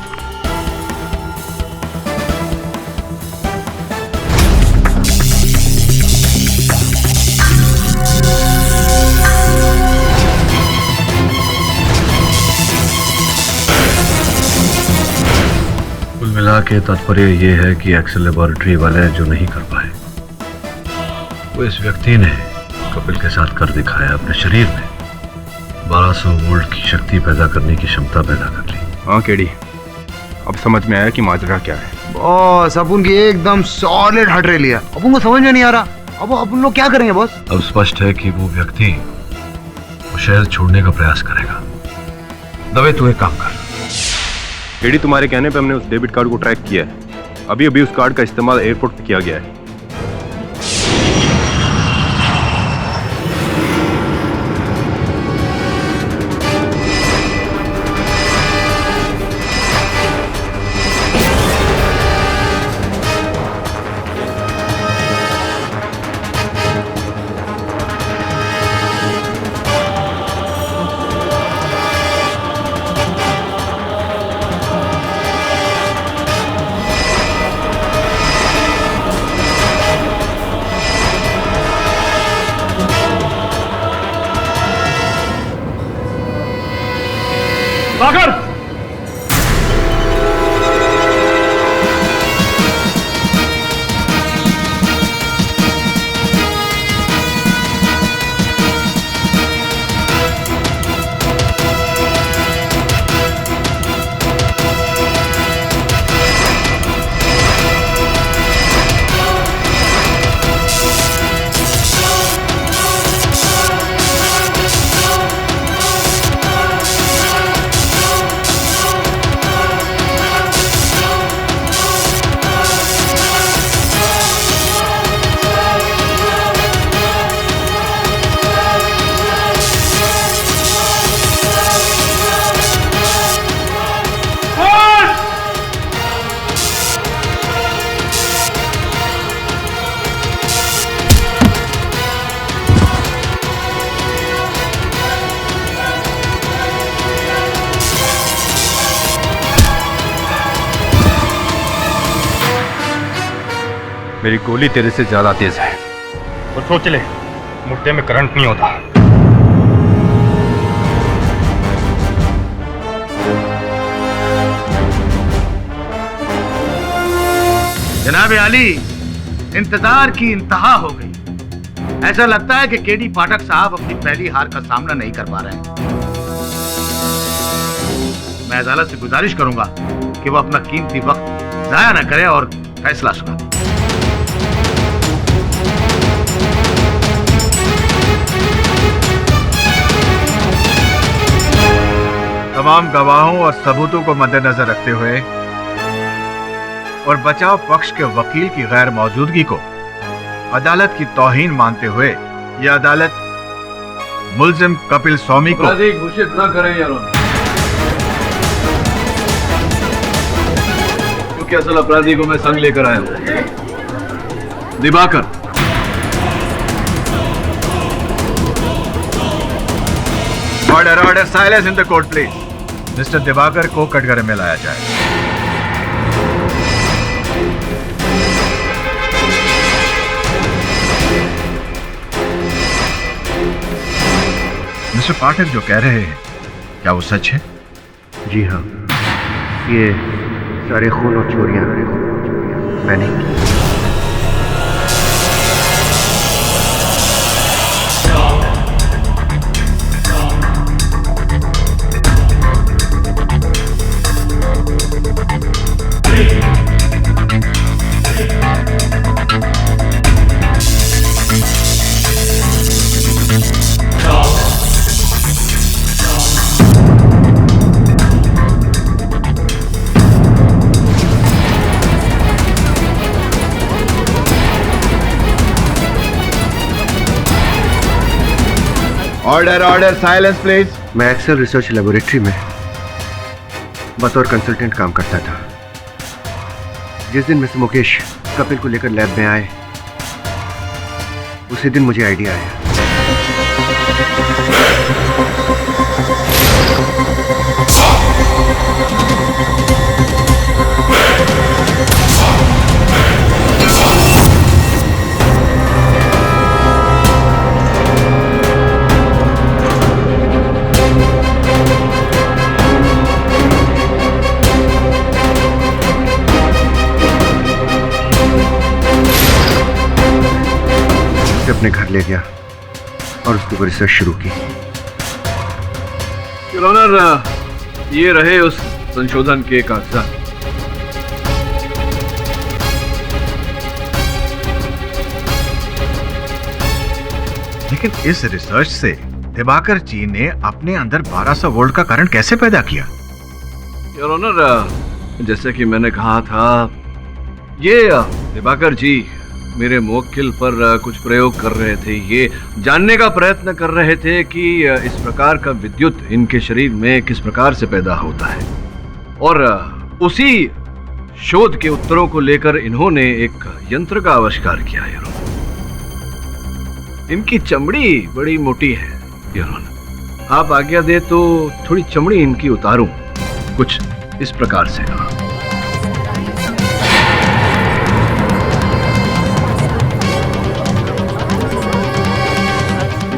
कुल मिला के तात्पर्य ये है कि एक्सेल लेबोरेटरी वाले जो नहीं कर पाए वो इस व्यक्ति ने कपिल के साथ कर दिखाया। अपने शरीर में 1200 वोल्ट की शक्ति पैदा करने की क्षमता पैदा कर ली। हाँ केडी, अब समझ में आया कि माजरा क्या है। बॉस अपन की एकदम सॉलिड हट रही लिया। अपन को समझ में नहीं आ रहा अब अपन लोग क्या करेंगे बॉस? अब स्पष्ट है कि वो व्यक्ति वो शहर छोड़ने का प्रयास करेगा। दवे तू एक काम कर। केडी, तुम्हारे कहने पे हमने उस डेबिट कार्ड को ट्रैक किया है। अभी अभी उस कार्ड का इस्तेमाल एयरपोर्ट पे किया गया है। मेरी गोली तेरे से ज्यादा तेज है। और सोच ले, मुर्दे में करंट नहीं होता। जनाब आली, इंतजार की इंतहा हो गई। ऐसा लगता है कि केडी पाठक साहब अपनी पहली हार का सामना नहीं कर पा रहे हैं। मैं अदालत से गुजारिश करूंगा कि वो अपना कीमती वक्त जाया न करे और फैसला सुना दे। तमाम गवाहों और सबूतों को मद्देनजर रखते हुए और बचाव पक्ष के वकील की गैर मौजूदगी को अदालत की तौहीन मानते हुए यह अदालत मुल्जिम कपिल स्वामी को अपराधी घोषित न करें यारों, क्योंकि असल अपराधी को मैं संग लेकर आया हूं, Diwakar. Order order, silence in the court please. Mister Diwakar को कटघरे में लाया जाए। मिस्टर पाठक जो कह रहे हैं, क्या वो सच है? जी हाँ, ये सारे खून और चोरियां मैंने की। Order order, silence please. मैं एक्सेल रिसर्च लेबोरेटरी में बतौर कंसल्टेंट काम करता था। जिस दिन मिस्टर मुकेश कपिल को लेकर लैब में आए, उसी दिन मुझे आइडिया आया। अपने घर ले गया और उसके ऊपर रिसर्च शुरू की। योर ऑनर, ये रहे उस संशोधन के कागजात। लेकिन इस रिसर्च से दिवाकर जी ने अपने अंदर 1200 वोल्ट का करंट कैसे पैदा किया? योर ऑनर, जैसे कि मैंने कहा था, ये दिवाकर जी मेरे मुवक्किल पर कुछ प्रयोग कर रहे थे। ये जानने का प्रयत्न कर रहे थे कि इस प्रकार का विद्युत इनके शरीर में किस प्रकार से पैदा होता है, और उसी शोध के उत्तरों को लेकर इन्होंने एक यंत्र का आविष्कार किया। यार, इनकी चमड़ी बड़ी मोटी है। यार, आप आज्ञा दे तो थोड़ी चमड़ी इनकी उतारूं, कुछ इस प्रकार से।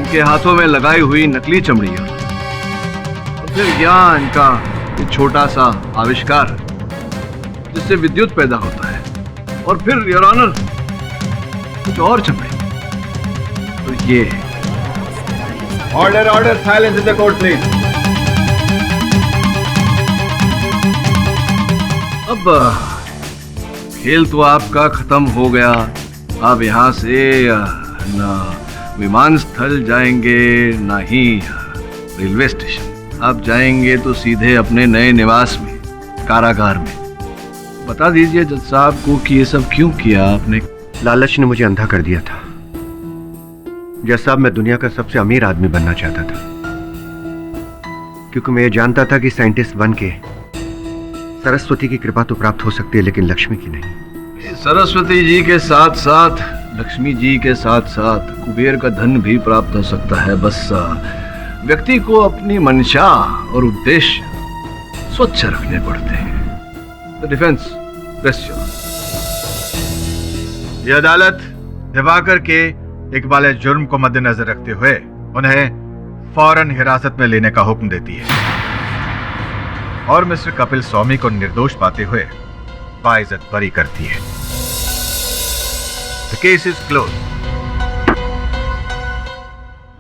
के हाथों में लगाई हुई नकली चमड़ी, तो फिर यहाँ इनका छोटा सा आविष्कार जिससे विद्युत पैदा होता है, और फिर योर ऑनर कुछ और चमड़ी। तो ये order order, silence in the court please. अब खेल तो आपका खत्म हो गया। आप यहाँ से ना विमान स्थल जाएंगे, ना ही रेलवे स्टेशन। आप जाएंगे तो सीधे अपने नए निवास में, कारागार में। बता दीजिए जज साहब को कि ये सब क्यों किया आपने? लालच ने मुझे अंधा कर दिया था। जज साहब, मैं दुनिया का सबसे अमीर आदमी बनना चाहता था, क्योंकि मैं ये जानता था कि साइंटिस्ट बन के सरस्वती की कृपा तो प्राप्त हो सकती है, लेकिन लक्ष्मी की नहीं। सरस्वती जी के साथ साथ, लक्ष्मी जी के साथ साथ कुबेर का धन भी प्राप्त हो सकता है। बस व्यक्ति को अपनी मंशा और उद्देश्य स्वच्छ रखने पड़ते हैं। द डिफेंस, ये अदालत दिवाकर के इकबाल जुर्म को मद्देनजर रखते हुए उन्हें फौरन हिरासत में लेने का हुक्म देती है और मिस्टर कपिल स्वामी को निर्दोष पाते हुए बाइज्जत बरी करती है। The case is closed.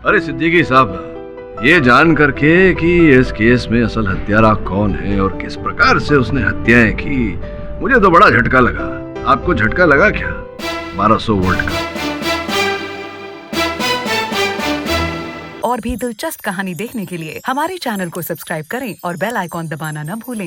अरे सिद्दीकी साहब, ये जान करके कि इस केस में असल हत्यारा कौन है और किस प्रकार से उसने हत्याएं की, मुझे तो बड़ा झटका लगा। आपको झटका लगा क्या? 1200 वोल्ट का। और भी दिलचस्प कहानी देखने के लिए हमारे चैनल को सब्सक्राइब करें और बेल आइकॉन दबाना न भूलें।